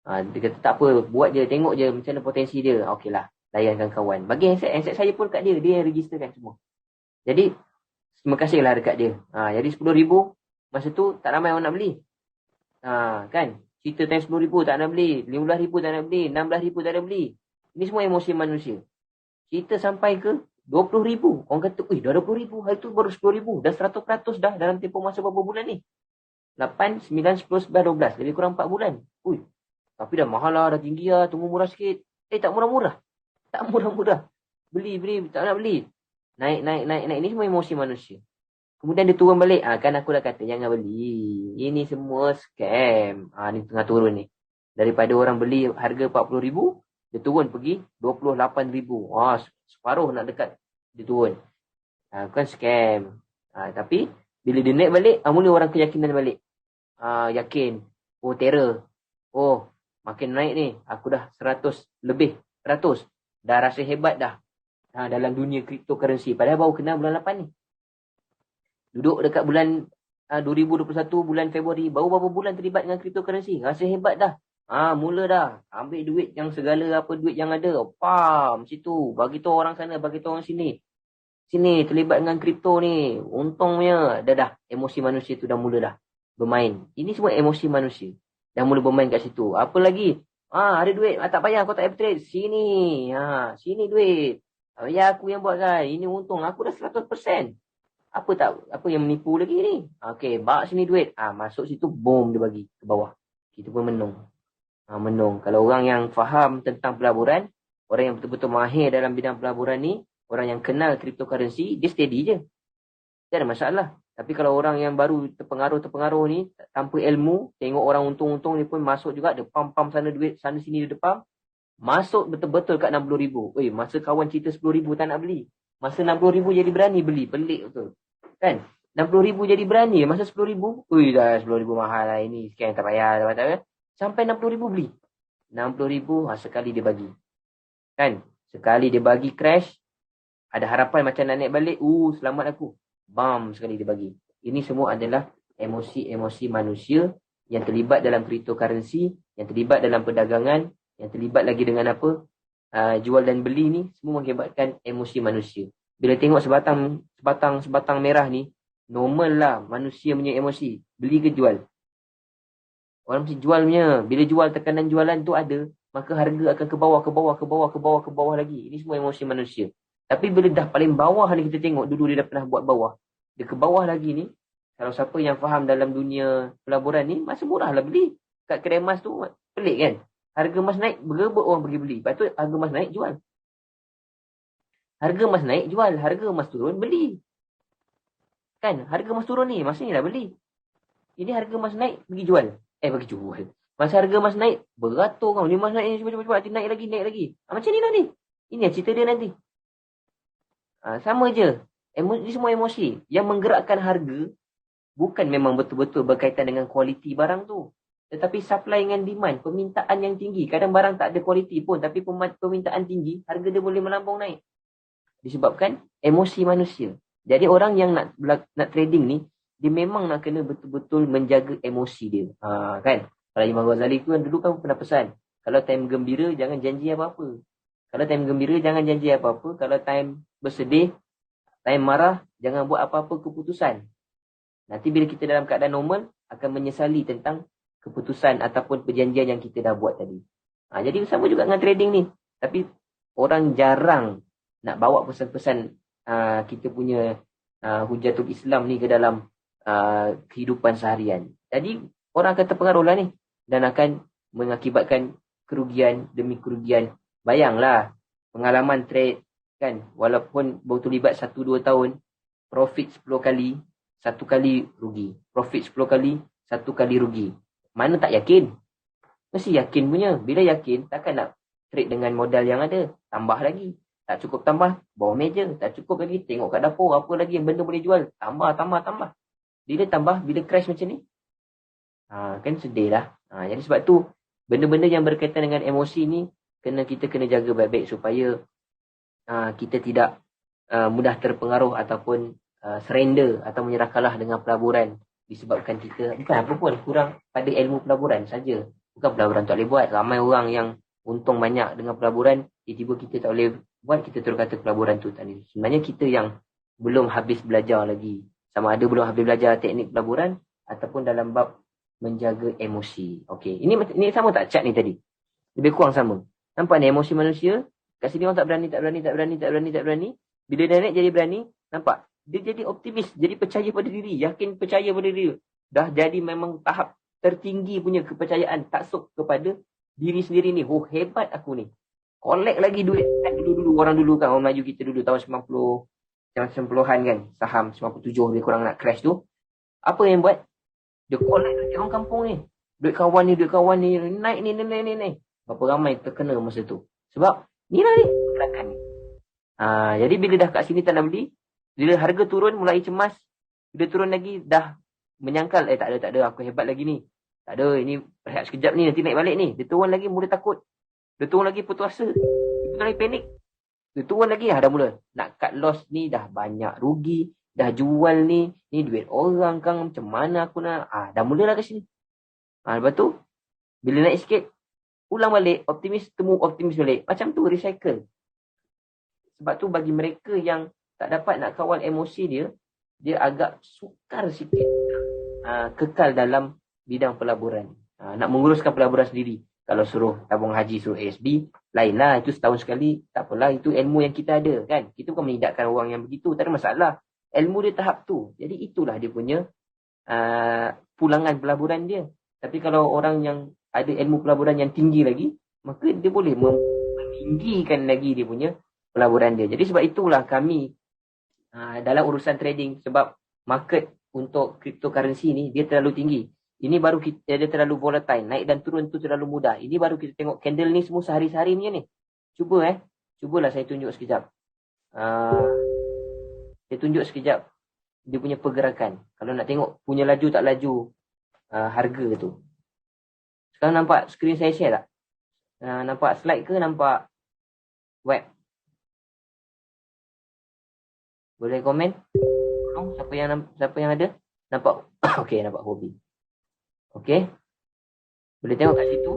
Dia kata, tak apa, buat je, tengok je macam mana potensi dia. Okeylah, layankan kawan. Bagi handset saya pun kat dia yang registerkan semua. Jadi, terima kasihlah dekat dia. Jadi 10,000, masa tu tak ramai orang nak beli. Kan? Cerita time 10,000 tak nak beli, 15,000 tak nak beli, 16,000 tak nak beli. Ini semua emosi manusia. Cerita sampai ke 20,000. Orang kata, dah 20,000, hari tu baru 10,000. Dah 100% dah dalam tempoh masa berapa bulan ni? 8, 9, 10, 11, 12. Lebih kurang 4 bulan. Tapi dah mahal lah, dah tinggi lah, tunggu murah sikit. Tak murah-murah. Tak murah-murah. Beli, tak nak beli. Naik. Ini semua emosi manusia. Kemudian dia turun balik. Kan aku dah kata, jangan beli. Ini semua scam. Ni tengah turun ni. Daripada orang beli harga 40,000, dia turun pergi 28,000. Separuh nak dekat dia turun. Kan scam. Tapi, bila dia naik balik, mula orang keyakinan balik. Yakin. Terror. Makin naik ni, aku dah 100 lebih 100. Dah rasa hebat dah. Dalam dunia cryptocurrency. Padahal baru kenal bulan 8 ni. Duduk dekat bulan 2021, bulan Februari. Baru berapa bulan terlibat dengan cryptocurrency. Rasa hebat dah. Mula dah. Ambil duit yang segala apa duit yang ada. Pam, situ. Bagi tahu orang sana, bagi tahu orang sini. Sini, terlibat dengan kripto ni. Untungnya. Dah. Emosi manusia tu dah mula dah bermain. Ini semua emosi manusia. Dah mula bermain kat situ. Apa lagi? Ada duit. Tak payah, kau tak payah trade. Sini. Sini duit. Ya, aku yang buat kan. Ini untung. Aku dah 100%. Apa yang menipu lagi ni? Okey, bak sini duit. Masuk situ, boom, dia bagi ke bawah. Kita pun menung. Menung. Kalau orang yang faham tentang pelaburan, orang yang betul-betul mahir dalam bidang pelaburan ni, orang yang kenal cryptocurrency, dia steady je. Tak ada masalah. Tapi kalau orang yang baru terpengaruh ni, tanpa ilmu, tengok orang untung-untung ni pun masuk juga, dia pam-pam sana duit, sana sini dia depan, masuk betul-betul kat 60,000. Masa kawan cerita 10,000 tak nak beli. Masa 60,000 jadi berani beli. Pelik betul. Kan? 60,000 jadi berani. Masa 10,000, dah 10,000 mahal lah. Ini sekian tak payah. Sampai 60,000 beli. 60,000 sekali dia bagi. Kan? Sekali dia bagi crash. Ada harapan macam nak naik balik. Selamat aku. Bam, sekali dia bagi. Ini semua adalah emosi-emosi manusia yang terlibat dalam cryptocurrency, yang terlibat dalam perdagangan, yang terlibat lagi dengan apa? Jual dan beli ni semua mengakibatkan emosi manusia. Bila tengok sebatang merah ni, normal lah manusia punya emosi. Beli ke jual? Orang mesti jual punya. Bila jual, tekanan jualan tu ada, maka harga akan ke bawah lagi. Ini semua emosi manusia. Tapi bila dah paling bawah ni kita tengok, dulu dia dah pernah buat bawah. Dia ke bawah lagi ni, kalau siapa yang faham dalam dunia pelaburan ni, masih murah lah beli. Kat kedai emas tu, pelik kan? Harga emas naik, berebut orang pergi beli. Lepas tu harga emas naik, jual. Harga emas naik, jual. Harga emas turun, beli. Kan? Harga emas turun ni, masa ni lah beli. Ini harga emas naik, pergi jual. Pergi jual. Masa harga emas naik, beratur kan. Ni emas naik, cepat-cepat. Naik lagi. Macam ni lah ni. Ini cerita dia nanti. Sama je. Ini semua emosi. Yang menggerakkan harga, bukan memang betul-betul berkaitan dengan kualiti barang tu. Tetapi supply dengan demand, permintaan yang tinggi. Kadang barang tak ada kualiti pun, tapi permintaan tinggi, harga dia boleh melambung naik. Disebabkan emosi manusia. Jadi orang yang nak trading ni, dia memang nak kena betul-betul menjaga emosi dia. Kan? Kalau Imam Ghazali tu kan dulu kan pernah pesan, kalau time gembira, jangan janji apa-apa. Kalau time gembira, jangan janji apa-apa. Kalau time bersedih, time marah, jangan buat apa-apa keputusan. Nanti bila kita dalam keadaan normal, akan menyesali tentang keputusan ataupun perjanjian yang kita dah buat tadi. Jadi sama juga dengan trading ni. Tapi orang jarang nak bawa pesan-pesan kita punya hujatul Islam ni ke dalam kehidupan seharian. Jadi orang akan terpengaruh lah ni. Dan akan mengakibatkan kerugian demi kerugian. Bayanglah pengalaman trade kan. Walaupun baru terlibat 1-2 tahun, profit 10 kali, 1 kali rugi. Profit 10 kali, 1 kali rugi. Mana tak yakin? Mesti yakin punya. Bila yakin, takkan nak trade dengan modal yang ada, tambah lagi. Tak cukup tambah, bawah meja. Tak cukup lagi, tengok kat dapur, apa lagi yang benda boleh jual. Tambah. Bila tambah, bila crash macam ni, kan sedih lah. Jadi sebab tu, benda-benda yang berkaitan dengan emosi ni, kita kena jaga baik-baik supaya kita tidak mudah terpengaruh ataupun surrender atau menyerah kalah dengan pelaburan disebabkan kita bukan apa pun kurang pada ilmu pelaburan saja. Bukan pelaburan tak boleh buat. Ramai orang yang untung banyak dengan pelaburan, tiba-tiba kita tak boleh buat, kita terus kata pelaburan tu tadi. Sebenarnya kita yang belum habis belajar lagi. Sama ada belum habis belajar teknik pelaburan ataupun dalam bab menjaga emosi. Okey, ini sama tak chat ni tadi? Lebih kurang sama. Nampak ni emosi manusia? Kat sini orang tak berani. Bila dah naik jadi berani, nampak? Dia jadi optimis, jadi percaya pada diri, yakin percaya pada diri. Dah jadi memang tahap tertinggi punya kepercayaan, taksub kepada diri sendiri ni. Oh, hebat aku ni. Collect lagi duit. Dulu orang dulu kan, orang Melayu kita dulu tahun 90-an kan, saham 97 lebih kurang nak crash tu. Apa yang buat? Dia collect duit orang kampung ni. Duit kawan ni, naik ni. Berapa ramai terkena masa tu. Sebab, ni pergerakan ni. Jadi bila dah kat sini tak nak beli, bila harga turun mulai cemas, bila turun lagi dah menyangkal, tak ada, aku hebat lagi ni. Tak ada, ini rehat sekejap ni, nanti naik balik ni. Dia turun lagi, mula takut. Dia turun lagi, putus asa. Dia turun lagi panik. Dia turun lagi, dah mula. Nak cut loss ni, dah banyak rugi. Dah jual ni duit orang kan, macam mana aku nak. Dah mulalah ke sini. Lepas tu, bila naik sikit, ulang balik, optimis, temu optimis balik. Macam tu, recycle. Sebab tu bagi mereka yang tak dapat nak kawal emosi dia agak sukar sikit kekal dalam bidang pelaburan. Nak menguruskan pelaburan sendiri. Kalau suruh tabung haji, suruh ASB, lainlah. Itu setahun sekali, tak apalah. Itu ilmu yang kita ada kan. Kita bukan menidakkan orang yang begitu, tak ada masalah. Ilmu dia tahap tu. Jadi itulah dia punya pulangan pelaburan dia. Tapi kalau orang yang ada ilmu pelaburan yang tinggi lagi, maka dia boleh meninggikan lagi dia punya pelaburan dia. Jadi sebab itulah kami dalam urusan trading, sebab market untuk cryptocurrency ni dia terlalu tinggi. Ini baru dia terlalu volatile, naik dan turun tu terlalu mudah. Ini baru kita tengok candle ni semua sehari-hari punya ni. Cubalah saya tunjuk sekejap. Saya tunjuk sekejap dia punya pergerakan. Kalau nak tengok punya laju tak laju harga tu. Sekarang nampak skrin saya share tak? Nampak slide ke nampak web? Boleh komen? Siapa yang ada? Nampak? Okey, nampak hobi. Okey. Boleh tengok kat situ.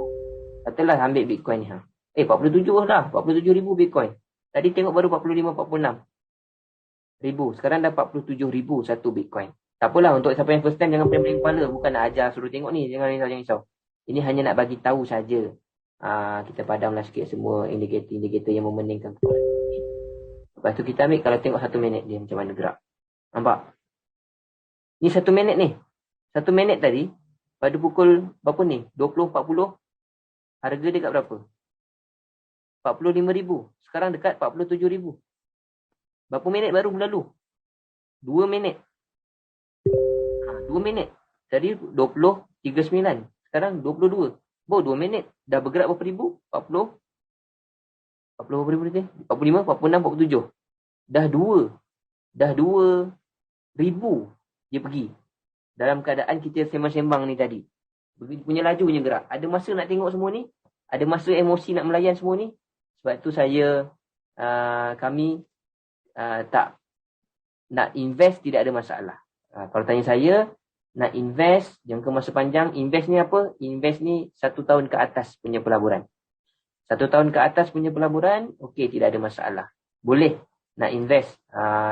Katalah ambil Bitcoin ni. 47 dah. 47,000 Bitcoin. Tadi tengok baru 45-46 ribu. Sekarang dah 47,000 satu Bitcoin. Tak apalah, untuk siapa yang first time jangan pening-pening kepala. Bukan nak ajar suruh tengok ni. Jangan risau. Ini hanya nak bagi tahu saja. Kita padamlah sikit semua indikator yang memeningkan kepala. Lepas tu kita ambil, kalau tengok 1 minit dia macam mana gerak. Nampak? Ni 1 minit ni. 1 minit tadi, pada pukul berapa ni? 20.40. Harga dia kat berapa? 45,000. Sekarang dekat 47,000. Berapa minit baru berlalu? 2 minit. 2 minit. Tadi 20.39. Sekarang 22. 2 minit. Dah bergerak berapa ribu? 40 berapa ribu ni? 45, 46, 47. Dah 2 ribu dia pergi. Dalam keadaan kita sembang-sembang ni tadi. Punya laju punya gerak. Ada masa nak tengok semua ni. Ada masa emosi nak melayan semua ni. Sebab tu kami tak nak invest, tidak ada masalah. Kalau tanya saya, nak invest jangka masa panjang, invest ni apa? Invest ni 1 tahun ke atas punya pelaburan. 1 tahun ke atas punya pelaburan, okey, tidak ada masalah. Boleh nak invest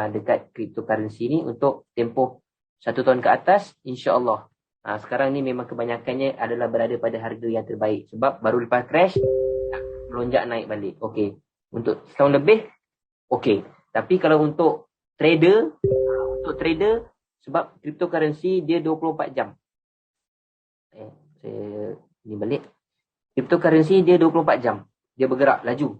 dekat cryptocurrency ni untuk tempoh 1 tahun ke atas, insya-Allah. Sekarang ni memang kebanyakannya adalah berada pada harga yang terbaik. Sebab baru lepas crash, melonjak naik balik. Okey. Untuk setahun lebih, okey. Tapi kalau untuk trader, sebab cryptocurrency dia 24 jam. Saya ni balik. Cryptocurrency dia 24 jam. Dia bergerak laju.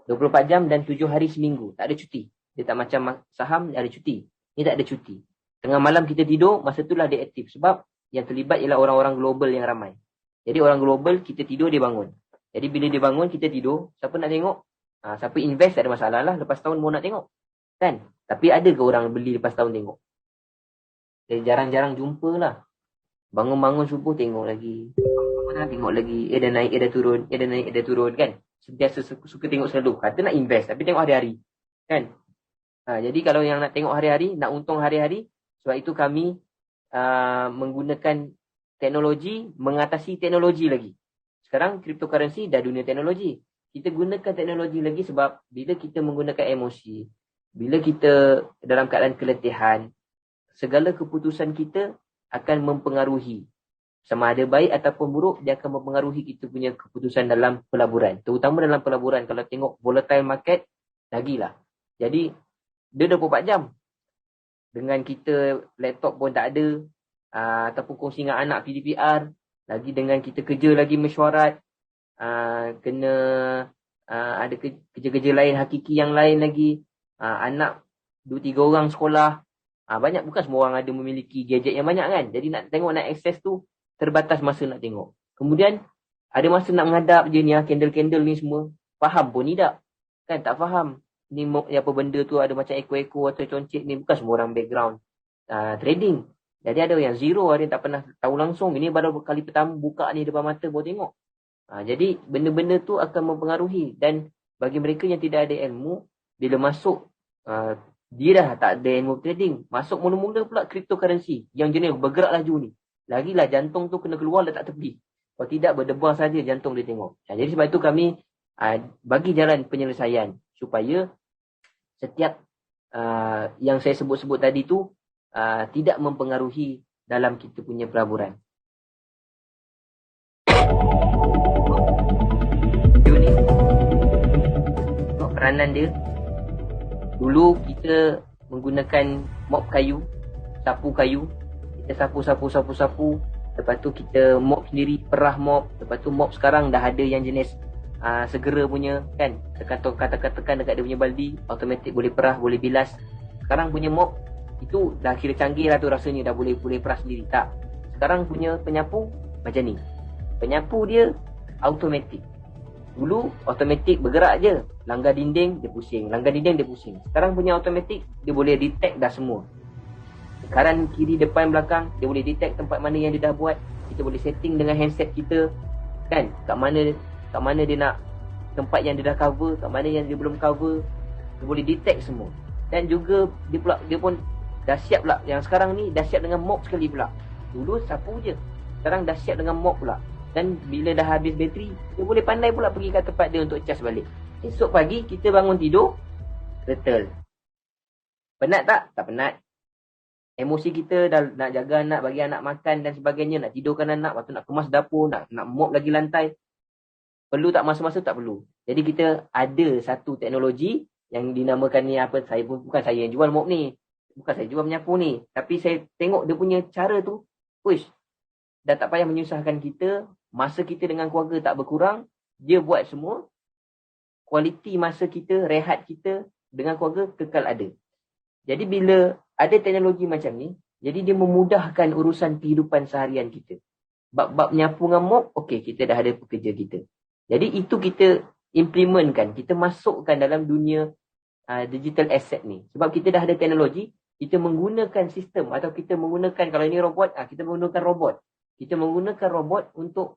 24 jam dan 7 hari seminggu. Tak ada cuti. Dia tak macam saham, dia ada cuti. Ni tak ada cuti. Tengah malam kita tidur, masa itulah dia aktif. Sebab yang terlibat ialah orang-orang global yang ramai. Jadi orang global, kita tidur, dia bangun. Jadi bila dia bangun, kita tidur, siapa nak tengok? Siapa invest tak ada masalah lah, lepas tahun mau nak tengok. Kan? Tapi ada ke orang beli lepas tahun tengok? Jadi jarang-jarang jumpa lah. Bangun-bangun subuh tengok lagi. Bangun tengok lagi. Dah naik, dah turun. Dah naik, dah turun kan. Sentiasa suka tengok selalu. Kata nak invest tapi tengok hari-hari. Kan? Jadi kalau yang nak tengok hari-hari, nak untung hari-hari, sebab itu kami menggunakan teknologi mengatasi teknologi lagi. Sekarang cryptocurrency dah dunia teknologi. Kita gunakan teknologi lagi sebab bila kita menggunakan emosi, bila kita dalam keadaan keletihan, segala keputusan kita akan mempengaruhi. Sama ada baik ataupun buruk, dia akan mempengaruhi kita punya keputusan dalam pelaburan. Terutama dalam pelaburan. Kalau tengok volatile market, lagilah. Jadi, dia 24 jam. Dengan kita laptop pun tak ada, ataupun kongsi dengan anak PDPR, lagi dengan kita kerja lagi mesyuarat, kena ada kerja-kerja lain, hakiki yang lain lagi, anak 2-3 orang sekolah, banyak, bukan semua orang ada memiliki gadget yang banyak kan. Jadi nak tengok, nak akses tu terbatas masa nak tengok. Kemudian ada masa nak menghadap je ni, candle-candle ni semua, faham pun tidak kan, tak faham ni apa benda tu, ada macam ekor-ekor atau concit ni, bukan semua orang background trading. Jadi ada yang zero, ada yang tak pernah tahu langsung. Ini baru kali pertama buka ni depan mata baru tengok. Jadi benda-benda tu akan mempengaruhi. Dan bagi mereka yang tidak ada ilmu, bila masuk, dia dah tak ada ilmu trading. Masuk mula-mula pula cryptocurrency yang jenis bergerak laju ni. Lagilah jantung tu kena keluar letak tepi. Kalau tidak berdebar saja jantung dia tengok. Jadi sebab itu kami bagi jalan penyelesaian supaya setiap yang saya sebut-sebut tadi tu tidak mempengaruhi dalam kita punya pelaburan. Video ni tengok peranan dia. Dulu kita menggunakan mop kayu, sapu kayu. Kita sapu. Lepas tu kita mop sendiri, perah mop. Lepas tu mop sekarang dah ada yang jenis segera punya kan. Tekan dekat dia punya baldi, automatik boleh perah, boleh bilas. Sekarang punya mop itu dah kira canggih lah tu rasanya, dah boleh perah sendiri. Tak. Sekarang punya penyapu macam ni. Penyapu dia automatik. Dulu automatik bergerak je. Langgar dinding dia pusing, langgar dinding dia pusing. Sekarang punya automatik dia boleh detect dah semua. Kanan, kiri, depan, belakang, dia boleh detect tempat mana yang dia dah buat. Kita boleh setting dengan handset kita kan, kat mana dia nak tempat yang dia dah cover, kat mana yang dia belum cover. Dia boleh detect semua. Dan juga dia pun dah siap pula. Yang sekarang ni dah siap dengan mop sekali pula. Dulu sapu je, sekarang dah siap dengan mop pula. Dan bila dah habis bateri, dia boleh pandai pula pergi ke tempat dia untuk charge balik. Esok pagi kita bangun tidur, settle. Penat tak? Tak penat. Emosi kita dah nak jaga anak, bagi anak makan dan sebagainya, nak tidurkan anak, lepas tu nak kemas dapur, nak mop lagi lantai. Perlu tak masa-masa? Tak perlu. Jadi kita ada satu teknologi yang dinamakan ni apa, saya pun bukan saya yang jual mop ni. Bukan saya jual menyapu ni. Tapi saya tengok dia punya cara tu, wish, dah tak payah menyusahkan kita. Masa kita dengan keluarga tak berkurang. Dia buat semua. Kualiti masa kita, rehat kita dengan keluarga kekal ada. Jadi bila ada teknologi macam ni, jadi dia memudahkan urusan kehidupan seharian kita. Bab-bab nyapu dengan mop, okey, kita dah ada pekerja kita. Jadi itu kita implementkan, kita masukkan dalam dunia digital asset ni. Sebab kita dah ada teknologi, kita menggunakan sistem atau kita menggunakan, kalau ini robot, kita menggunakan robot. Kita menggunakan robot untuk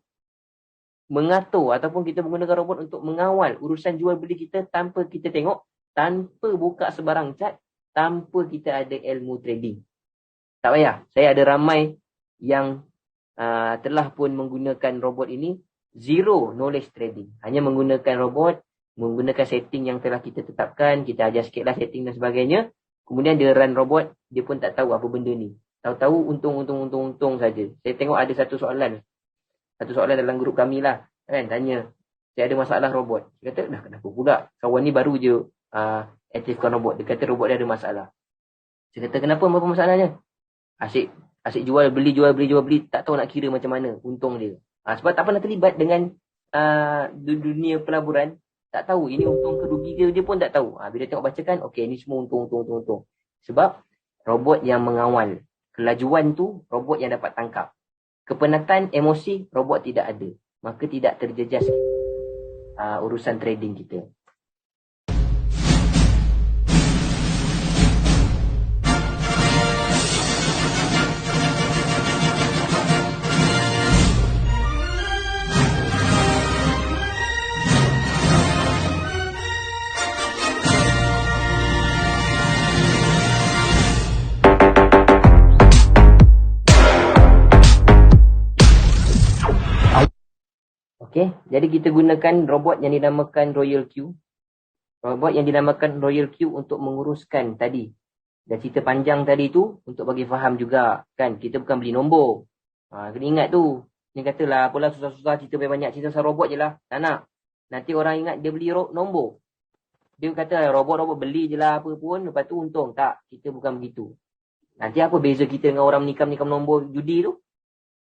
mengatur ataupun kita menggunakan robot untuk mengawal urusan jual beli kita tanpa kita tengok, tanpa buka sebarang cat, tanpa kita ada ilmu trading. Tak payah. Saya ada ramai yang telah pun menggunakan robot ini, zero knowledge trading. Hanya menggunakan robot, menggunakan setting yang telah kita tetapkan, kita ajar sikit lah setting dan sebagainya. Kemudian dia run robot, dia pun tak tahu apa benda ni. Tahu-tahu untung saja. Saya tengok ada satu soalan dalam grup kami lah, kan, tanya, saya ada masalah robot. Dia kata, dah kenapa pula? Kawan ni baru je aktifkan robot. Dia kata robot dia ada masalah. Saya kata, kenapa? Apa masalahnya? Asyik jual beli, tak tahu nak kira macam mana untung dia. Sebab tak pernah terlibat dengan dunia pelaburan, tak tahu ini untung ke rugi ke, dia pun tak tahu. Bila tengok bacakan, okey, ini semua untung. Sebab robot yang mengawal. Kelajuan tu robot yang dapat tangkap. Kepenatan, emosi, robot tidak ada. Maka tidak terjejas. urusan trading kita. Okey, jadi kita gunakan robot yang dinamakan Royal Q. Robot yang dinamakan Royal Q untuk menguruskan tadi. Dan cerita panjang tadi tu untuk bagi faham juga kan, kita bukan beli nombor. Kena ingat tu. Ni katalah apalah susah-susah cerita banyak, cerita pasal robot je lah. Tak nak. Nanti orang ingat dia beli nombor. Dia kata robot-robot beli je lah apa pun, lepas tu untung. Tak, kita bukan begitu. Nanti apa beza kita dengan orang menikam-nikam nombor judi tu?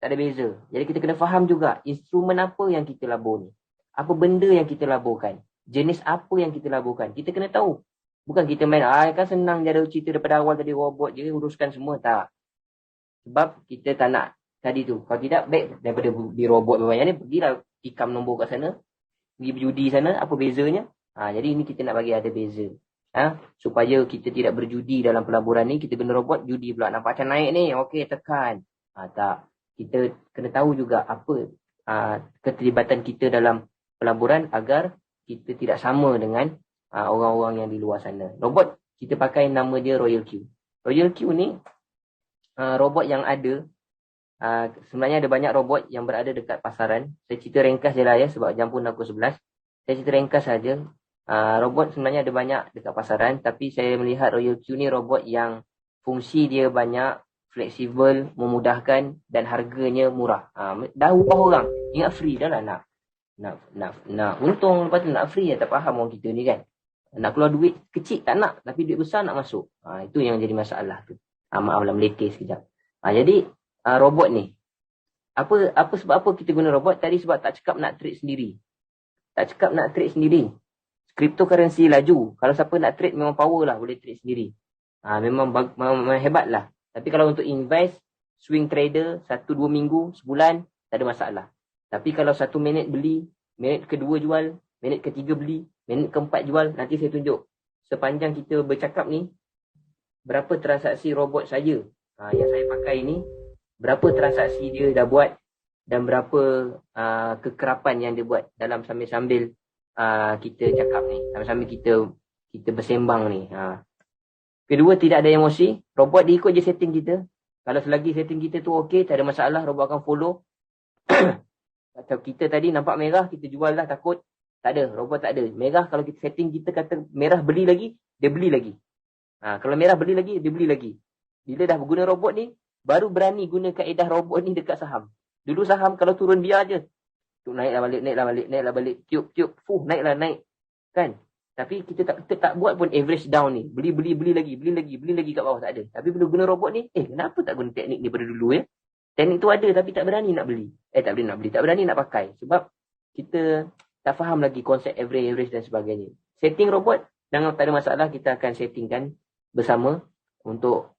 Tak ada beza. Jadi kita kena faham juga instrumen apa yang kita labur ni. Apa benda yang kita laburkan. Jenis apa yang kita laburkan. Kita kena tahu. Bukan kita main, kan senang je ada cerita daripada awal tadi robot je uruskan semua. Tak. Sebab kita tak nak tadi tu. Kalau tidak, baik daripada di robot banyak ni, pergilah tikam nombor kat sana. Pergi berjudi sana, apa bezanya? Jadi ini kita nak bagi ada beza. Supaya kita tidak berjudi dalam pelaburan ni, kita guna robot judi pula. Nampak macam naik ni, okey tekan. Tak. Kita kena tahu juga apa keterlibatan kita dalam pelaburan agar kita tidak sama dengan orang-orang yang di luar sana. Robot, kita pakai nama dia Royal Q. Royal Q ni robot yang ada. Sebenarnya ada banyak robot yang berada dekat pasaran. Saya cerita ringkas je lah ya, sebab jam pun aku 11. Saya cerita ringkas saja. Robot sebenarnya ada banyak dekat pasaran, tapi saya melihat Royal Q ni robot yang fungsi dia banyak, fleksibel, memudahkan dan harganya murah. Dah upah orang. Ingat free dah lah nak untung, lepas tu nak free ya, tak faham orang kita ni kan. Nak keluar duit kecil tak nak, tapi duit besar nak masuk. Itu yang jadi masalah tu. Maaf lah meletih sekejap. Jadi robot ni sebab apa kita guna robot? Tadi sebab tak cakap nak trade sendiri. Cryptocurrency laju. Kalau siapa nak trade memang power lah, boleh trade sendiri. Memang hebat lah. Tapi kalau untuk invest, swing trader, 1-2 minggu, sebulan, tak ada masalah. Tapi kalau 1 minit beli, minit kedua jual, minit ketiga beli, minit keempat jual, nanti saya tunjuk. Sepanjang kita bercakap ni, berapa transaksi robot saya yang saya pakai ni, berapa transaksi dia dah buat, dan berapa kekerapan yang dia buat dalam sambil-sambil kita cakap ni, sambil-sambil kita bersembang ni. Kedua, tidak ada emosi. Robot dia ikut je setting kita. Kalau selagi setting kita tu okey, tak ada masalah, robot akan follow. Atau kita tadi nampak merah, kita jual lah takut. Tak ada, robot tak ada. Merah, kalau kita setting kita kata merah beli lagi, dia beli lagi. Kalau merah beli lagi, dia beli lagi. Bila dah guna robot ni, baru berani guna kaedah robot ni dekat saham. Dulu saham kalau turun biar je. Naiklah balik, tiup, naiklah, naik. Kan? Tapi kita tak buat pun average down ni. Beli lagi kat bawah, tak ada. Tapi bila guna robot ni, kenapa tak guna teknik ni daripada dulu ya? Teknik tu ada tapi tak berani nak beli. Tak berani nak pakai. Sebab kita tak faham lagi konsep average dan sebagainya. Setting robot, tak ada masalah, kita akan settingkan bersama untuk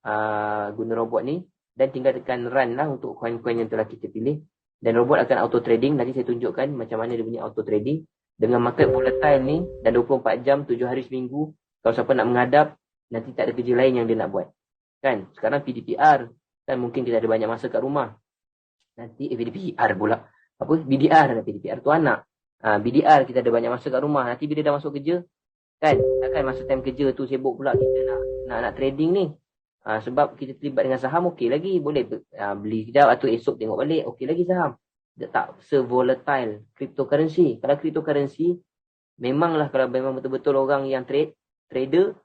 guna robot ni. Dan tinggal tekan run lah untuk coin-coin yang telah kita pilih. Dan robot akan auto trading. Nanti saya tunjukkan macam mana dia punya auto trading. Dengan market volatile ni, dan 24 jam, 7 hari seminggu, kalau siapa nak menghadap, nanti tak ada kerja lain yang dia nak buat. Kan? Sekarang PDPR, kan mungkin kita ada banyak masa kat rumah. Nanti, PDPR pula. PDPR tu anak. BDR, kita ada banyak masa kat rumah. Nanti bila dah masuk kerja, kan? Takkan masa time kerja tu sibuk pula kita nak trading ni. Sebab kita terlibat dengan saham, okey lagi. Boleh beli sekejap, atau esok tengok balik, okey lagi saham. Tak se-volatile cryptocurrency. Kalau cryptocurrency, memanglah kalau memang betul-betul orang yang trader,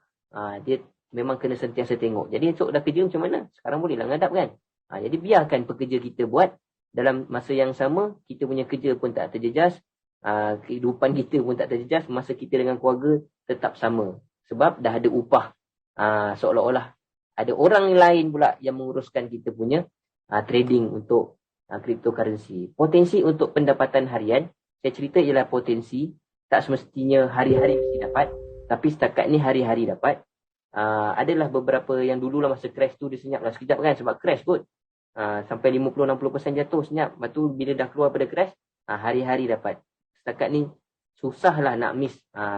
dia memang kena sentiasa tengok. Jadi esok dah kerja macam mana? Sekarang bolehlah ngadap kan? Jadi biarkan pekerja kita buat. Dalam masa yang sama, kita punya kerja pun tak terjejas. Kehidupan kita pun tak terjejas. Masa kita dengan keluarga tetap sama. Sebab dah ada upah. Seolah-olah ada orang lain pula yang menguruskan kita punya trading untuk cryptocurrency. Potensi untuk pendapatan harian, saya cerita ialah potensi, tak semestinya hari-hari mesti dapat, tapi setakat ni hari-hari dapat. Adalah beberapa yang dululah masa crash tu dia senyap lah sekejap kan, sebab crash kot. Sampai 50-60% jatuh senyap. Lepas tu bila dah keluar pada crash, hari-hari dapat. Setakat ni susahlah nak miss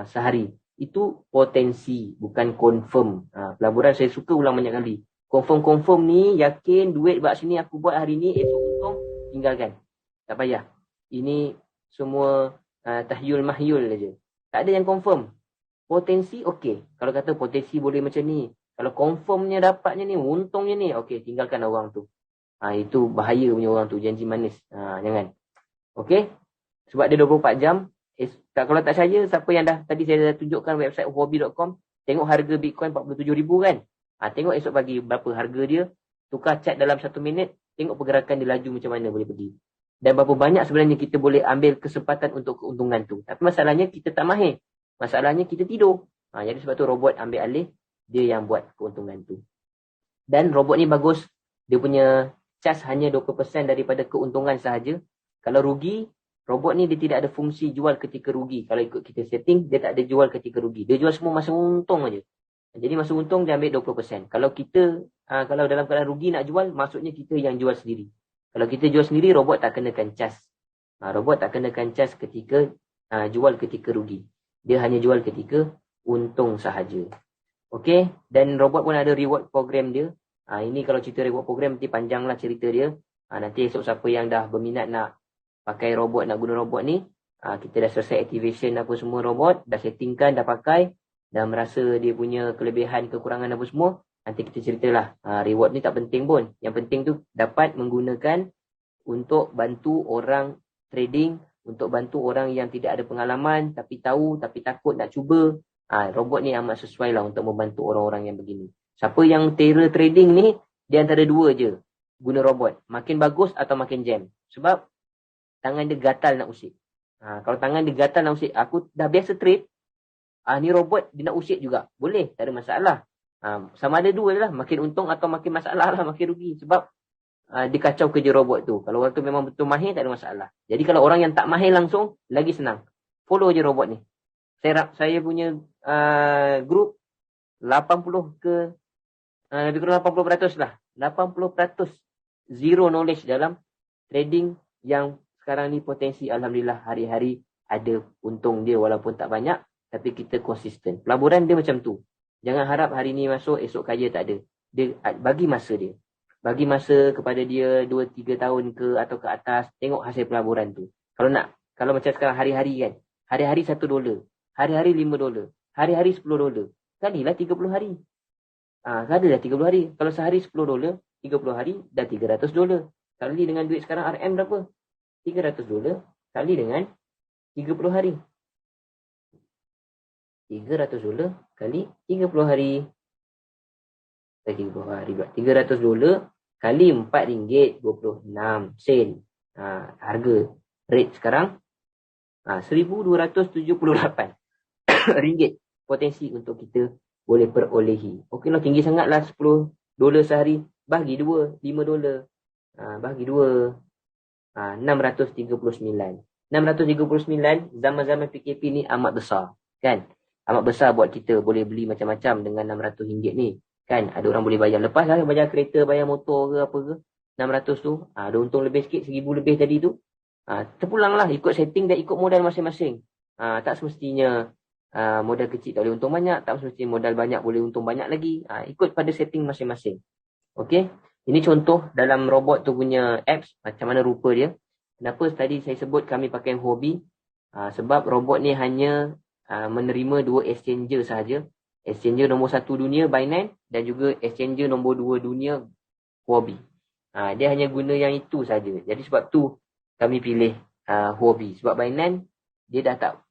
sehari. Itu potensi, bukan confirm. Pelaburan saya suka ulang banyak kali. Confirm ni, yakin duit buat sini aku buat hari ni, esok untung, tinggalkan. Tak payah. Ini semua tahyul mahyul saja. Tak ada yang confirm. Potensi okey. Kalau kata potensi boleh macam ni. Kalau confirmnya dapatnya ni, untungnya ni, okey, tinggalkan orang tu. Itu bahaya punya orang tu, janji manis. Jangan. Okey? Sebab dia 24 jam. Kalau tak percaya, siapa yang tadi saya dah tunjukkan website huobi.com, tengok harga Bitcoin 47,000 kan. Tengok esok pagi berapa harga dia, tukar chart dalam 1 minit, tengok pergerakan dia laju macam mana boleh pergi. Dan berapa banyak sebenarnya kita boleh ambil kesempatan untuk keuntungan tu. Tapi masalahnya kita tak mahir. Masalahnya kita tidur. Jadi sebab tu robot ambil alih, dia yang buat keuntungan tu. Dan robot ni bagus, dia punya charge hanya 20% daripada keuntungan sahaja. Kalau rugi, robot ni dia tidak ada fungsi jual ketika rugi. Kalau ikut kita setting, dia tak ada jual ketika rugi. Dia jual semua masa untung aja. Jadi masa untung dia ambil 20%. Kalau kita, kalau dalam keadaan rugi nak jual, maksudnya kita yang jual sendiri. Kalau kita jual sendiri, robot tak kenakan cas. Robot tak kenakan cas ketika jual ketika rugi. Dia hanya jual ketika untung sahaja. Okey, dan robot pun ada reward program dia. Ini kalau cerita reward program, nanti panjanglah cerita dia. Nanti esok siapa yang dah berminat nak pakai robot, nak guna robot ni, kita dah selesai activation apa semua robot, dah settingkan, dah pakai, dah merasa dia punya kelebihan, kekurangan apa semua, nanti kita ceritalah. Reward ni tak penting pun. Yang penting tu dapat menggunakan untuk bantu orang trading, untuk bantu orang yang tidak ada pengalaman, tapi tahu, tapi takut nak cuba. Robot ni amat sesuai lah untuk membantu orang-orang yang begini. Siapa yang terror trading ni, dia antara dua je guna robot. Makin bagus atau makin jam. Sebab tangan dia gatal nak usik. Kalau tangan dia gatal nak usik, aku dah biasa trade, ni robot dia nak usik juga. Boleh, tak ada masalah. Sama ada dua lah, makin untung atau makin masalah lah, makin rugi. Sebab dia kacau kerja robot tu. Kalau orang tu memang betul mahir, tak ada masalah. Jadi kalau orang yang tak mahir langsung, lagi senang. Follow je robot ni. Saya punya group 80 ke lebih kurang 80% lah. 80% zero knowledge dalam trading yang sekarang ni potensi alhamdulillah hari-hari ada untung dia walaupun tak banyak, tapi kita konsisten. Pelaburan dia macam tu. Jangan harap hari ni masuk, esok kaya, tak ada. Dia bagi masa dia. Bagi masa kepada dia 2-3 tahun ke atau ke atas, tengok hasil pelaburan tu. Kalau macam sekarang hari-hari kan, hari-hari $1, hari-hari $5, hari-hari $10. Kalilah 30 hari. Kalilah 30 hari. Kalau sehari $10, 30 hari dah $300. Kali dengan duit sekarang RM berapa? $300 kali dengan 30 hari. $300 kali 30 hari. 30 hari pula. $300 kali RM4.26. Harga rate sekarang 1,278 ringgit potensi untuk kita boleh perolehi. Okeylah, tinggi sangatlah $10 sehari. Bagi 2, $5. Bagi 2. 639. 639 zaman-zaman PKP ni amat besar. Kan? Amat besar buat kita boleh beli macam-macam dengan RM600 ni. Kan? Ada orang boleh bayar. Lepas lah bayar kereta, bayar motor ke apa ke. 600 tu. Ada untung lebih sikit. 1,000 lebih tadi tu. Terpulang lah. Ikut setting dan ikut modal masing-masing. Tak semestinya modal kecil tak boleh untung banyak. Tak semestinya modal banyak boleh untung banyak lagi. Ikut pada setting masing-masing. Okey? Ini contoh dalam robot tu punya apps, macam mana rupa dia. Kenapa tadi saya sebut kami pakai Huobi? Sebab robot ni hanya menerima 2 exchanger sahaja. Exchanger nombor 1 dunia, Binance, dan juga exchanger nombor 2 dunia, Huobi. Dia hanya guna yang itu saja. Jadi sebab tu kami pilih Huobi. Sebab Binance, dia dah tak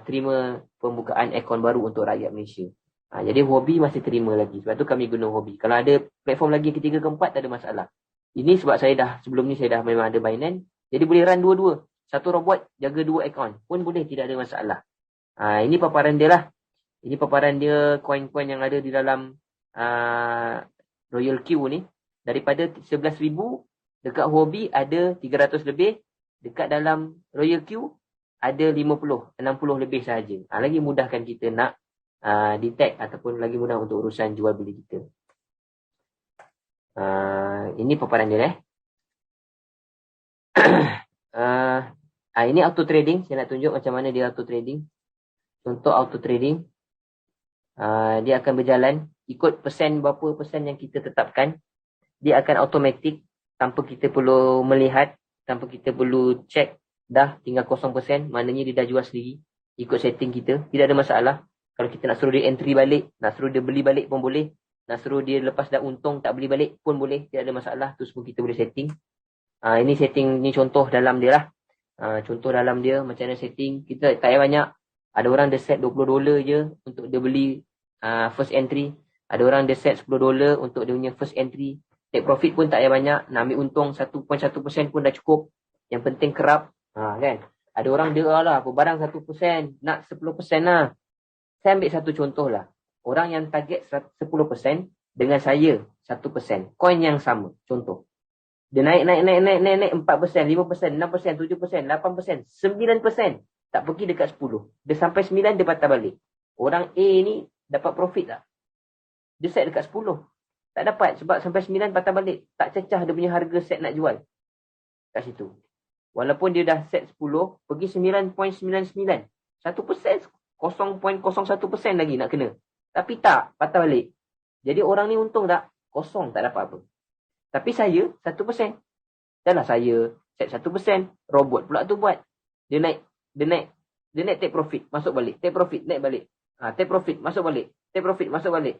terima pembukaan akaun baru untuk rakyat Malaysia. Jadi Huobi masih terima lagi. Sebab tu kami guna Huobi. Kalau ada platform lagi ketiga, keempat, tak ada masalah. Ini sebab sebelum ni saya dah memang ada Binance. Jadi boleh run dua-dua. Satu robot jaga 2 akaun pun boleh, tidak ada masalah. Ini paparan dia lah. Ini paparan dia koin-koin yang ada di dalam Royal Q ni. Daripada 11,000, dekat Huobi ada 300 lebih. Dekat dalam Royal Q ada 50, 60 lebih sahaja. Lagi mudahkan kita nak detect ataupun lagi mudah untuk urusan jual beli kita. Ini paparan dia Ini auto trading. Saya nak tunjuk macam mana dia auto trading. Contoh auto trading. Dia akan berjalan ikut persen, berapa persen yang kita tetapkan. Dia akan automatik tanpa kita perlu melihat, tanpa kita perlu check. Dah tinggal 0%, maknanya dia dah jual sendiri. Ikut setting kita, tidak ada masalah. Kalau kita nak suruh dia entry balik, nak suruh dia beli balik pun boleh. Nak suruh dia lepas dah untung tak beli balik pun boleh. Tidak ada masalah, tu semua kita boleh setting. Ini setting, ni contoh dalam dia lah. Contoh dalam dia, macam mana setting. Kita tak payah banyak. Ada orang dia set $20 je untuk dia beli first entry. Ada orang dia set $10 untuk dia punya first entry. Take profit pun tak payah banyak. Nak ambil untung 1.1% pun dah cukup. Yang penting kerap. Kan? Ada orang dia lah, apa barang 1%, nak 10% lah. Saya ambil satu contoh lah. Orang yang target 10% dengan saya 1%. Coin yang sama. Contoh. Dia naik 4%, 5%, 6%, 7%, 8%, 9%. Tak pergi dekat 10. Dia sampai 9, dia patah balik. Orang A ni dapat profit tak? Dia set dekat 10. Tak dapat sebab sampai 9 patah balik. Tak cecah dia punya harga set nak jual. Kat situ. Walaupun dia dah set 10, pergi 9.99. 1%, 0.01% lagi nak kena. Tapi tak, patah balik. Jadi orang ni untung tak? Kosong, tak dapat apa. Tapi saya, 1%. Dahlah saya set 1%. Robot pula tu buat. Dia naik take profit, masuk balik. Take profit, naik balik. Take profit, masuk balik. Take profit, masuk balik.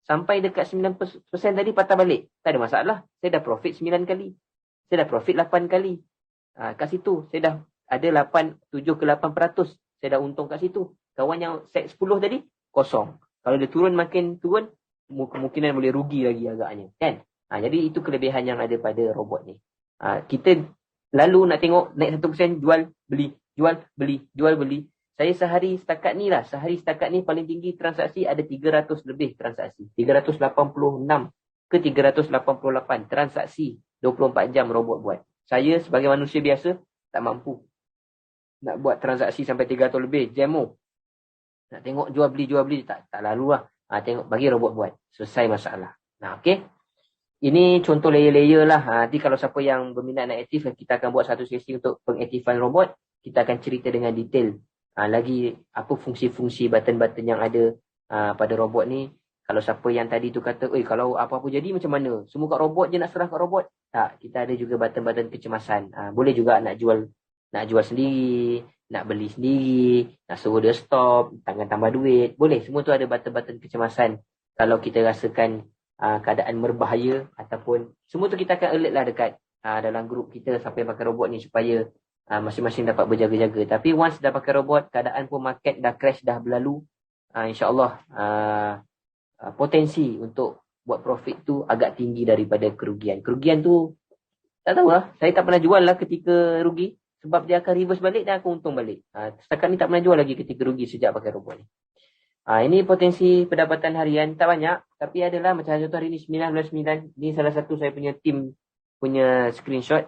Sampai dekat 9% tadi patah balik. Tak ada masalah. Saya dah profit 9 kali. Saya dah profit 8 kali. Kat situ, saya dah ada 7 ke 8%. Saya dah untung kat situ. Kawan yang set 10 tadi, kosong. Kalau dia turun makin turun, kemungkinan boleh rugi lagi agaknya. Kan? Jadi itu kelebihan yang ada pada robot ni. Kita lalu nak tengok naik 1%, jual, beli. Jual, beli. Jual, beli. Saya sehari setakat ni paling tinggi transaksi ada 300 lebih transaksi. 386 ke 388 transaksi 24 jam robot buat. Saya sebagai manusia biasa tak mampu nak buat transaksi sampai 300 lebih. Jamo. Nak tengok jual beli tak lalu lah. Tengok bagi robot buat. Selesai masalah. Okey. Ini contoh layer-layer lah. Nanti kalau siapa yang berminat nak aktif, kita akan buat satu sesi untuk pengaktifan robot. Kita akan cerita dengan detail. Lagi apa fungsi-fungsi button-button yang ada pada robot ni. Kalau siapa yang tadi tu kata, kalau apa-apa jadi macam mana? Semua kat robot je nak serah kat robot? Tak, kita ada juga button-button kecemasan. Boleh juga nak jual sendiri, nak beli sendiri, nak suruh dia stop, tangan tambah duit. Boleh, semua tu ada button-button kecemasan. Kalau kita rasakan keadaan berbahaya ataupun semua tu kita akan alert lah dekat dalam grup kita sampai pakai robot ni supaya masing-masing dapat berjaga-jaga. Tapi once dah pakai robot, keadaan pun market dah crash, dah berlalu, insyaAllah potensi untuk buat profit tu agak tinggi daripada kerugian. Kerugian tu tak tahu lah. Saya tak pernah jual lah ketika rugi. Sebab dia akan reverse balik dan aku untung balik. Setakat ni tak pernah jual lagi ketika rugi sejak pakai robot ni. Ini potensi pendapatan harian. Tak banyak. Tapi adalah macam contoh hari ni 9.9. Ni salah satu saya punya team punya screenshot.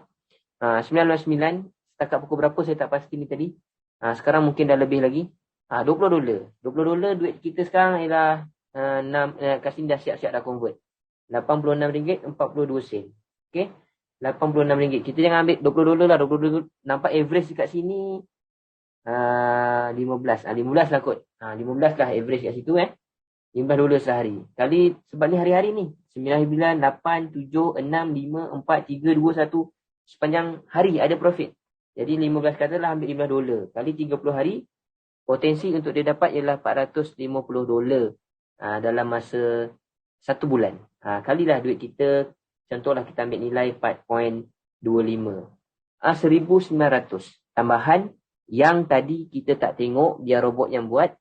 9.9. Setakat pukul berapa saya tak pasti ni tadi. Sekarang mungkin dah lebih lagi. $20. $20 duit kita sekarang ialah kat sini dah siap-siap dah convert. RM86.42. Okay. RM86. Kita jangan ambil $20 lah. $20 nampak average dekat sini 15. 15 lah kot. 15 lah average kat situ $15 sehari. Kali sebab ni hari-hari ni. 9, 8, 7, 6, 5, 4, 3, 2, 1. Sepanjang hari ada profit. Jadi 15 katalah ambil $15. Kali 30 hari. Potensi untuk dia dapat ialah $450. Dalam masa 1 bulan. Kalilah duit kita. Contohlah kita ambil nilai 4.25. 1,900. Tambahan yang tadi kita tak tengok, biar robot yang buat.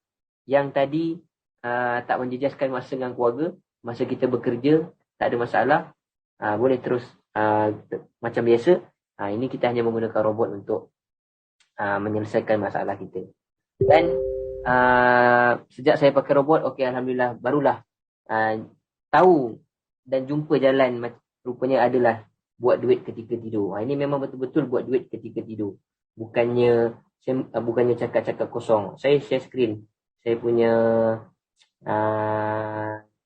Yang tadi tak menjejaskan masa dengan keluarga. Masa kita bekerja, tak ada masalah. Boleh terus macam biasa. Ini kita hanya menggunakan robot untuk menyelesaikan masalah kita. Dan sejak saya pakai robot, okey, Alhamdulillah, barulah tahu dan jumpa jalan rupanya adalah buat duit ketika tidur. Ini memang betul-betul buat duit ketika tidur. Bukannya cakap-cakap kosong. Saya share screen. Saya punya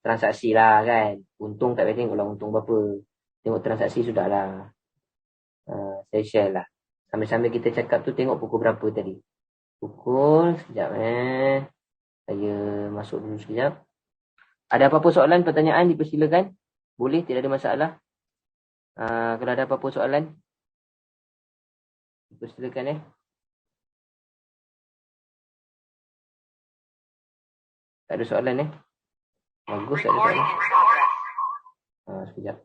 transaksi lah kan. Untung tak payah tengok lah untung berapa. Tengok transaksi sudahlah. Saya share lah. Sambil-sambil kita cakap tu tengok pukul berapa tadi. Pukul, sekejap Saya masuk dulu sekejap. Ada apa-apa soalan, pertanyaan, dipersilakan. Boleh, tidak ada masalah. Kalau ada apa-apa soalan, dipersilakan Tak ada soalan Bagus, tak ada soalan. Sekejap.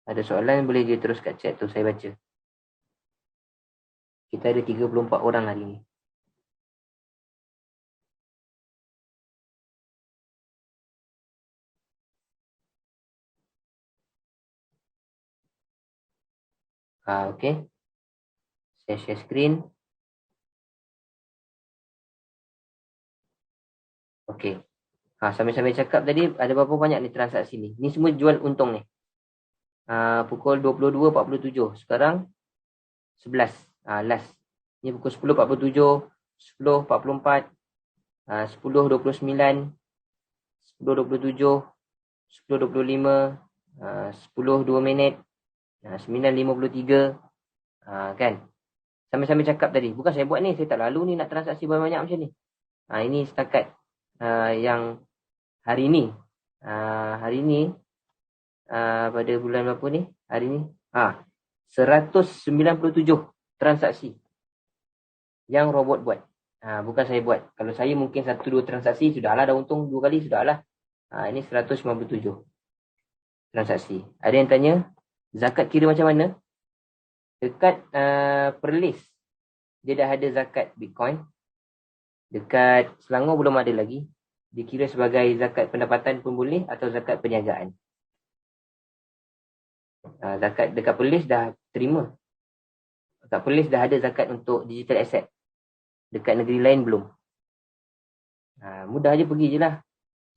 Ada soalan boleh dia terus kat chat tu, saya baca. Kita ada 34 orang hari ni. Okey. Saya share screen. Okey. Sambil-sambil cakap tadi, ada berapa banyak ni transaksi ni? Ni semua jual untung ni. Pukul 22.47. Sekarang 11. Last. Ni pukul 10.47, 10.44, 10.29, 10.27, 10.25, 10.2 minit, 9.53. Kan? Sambil-sambil cakap tadi. Bukan saya buat ni. Saya tak lalu ni nak transaksi banyak-banyak macam ni. Ini setakat yang hari ni. Hari ni pada bulan berapa ni? Hari ni 197 transaksi yang robot buat. Bukan saya buat. Kalau saya mungkin 1-2 transaksi sudahlah, dah untung 2 kali sudahlah. Ini 197 transaksi. Ada yang tanya zakat kira macam mana? Dekat Perlis dia dah ada zakat Bitcoin. Dekat Selangor belum ada lagi. Dikira sebagai zakat pendapatan pun boleh atau zakat perniagaan. Zakat dekat Perlis dah terima. Dekat Perlis dah ada zakat untuk digital asset. Dekat negeri lain belum. Mudah je pergi je lah.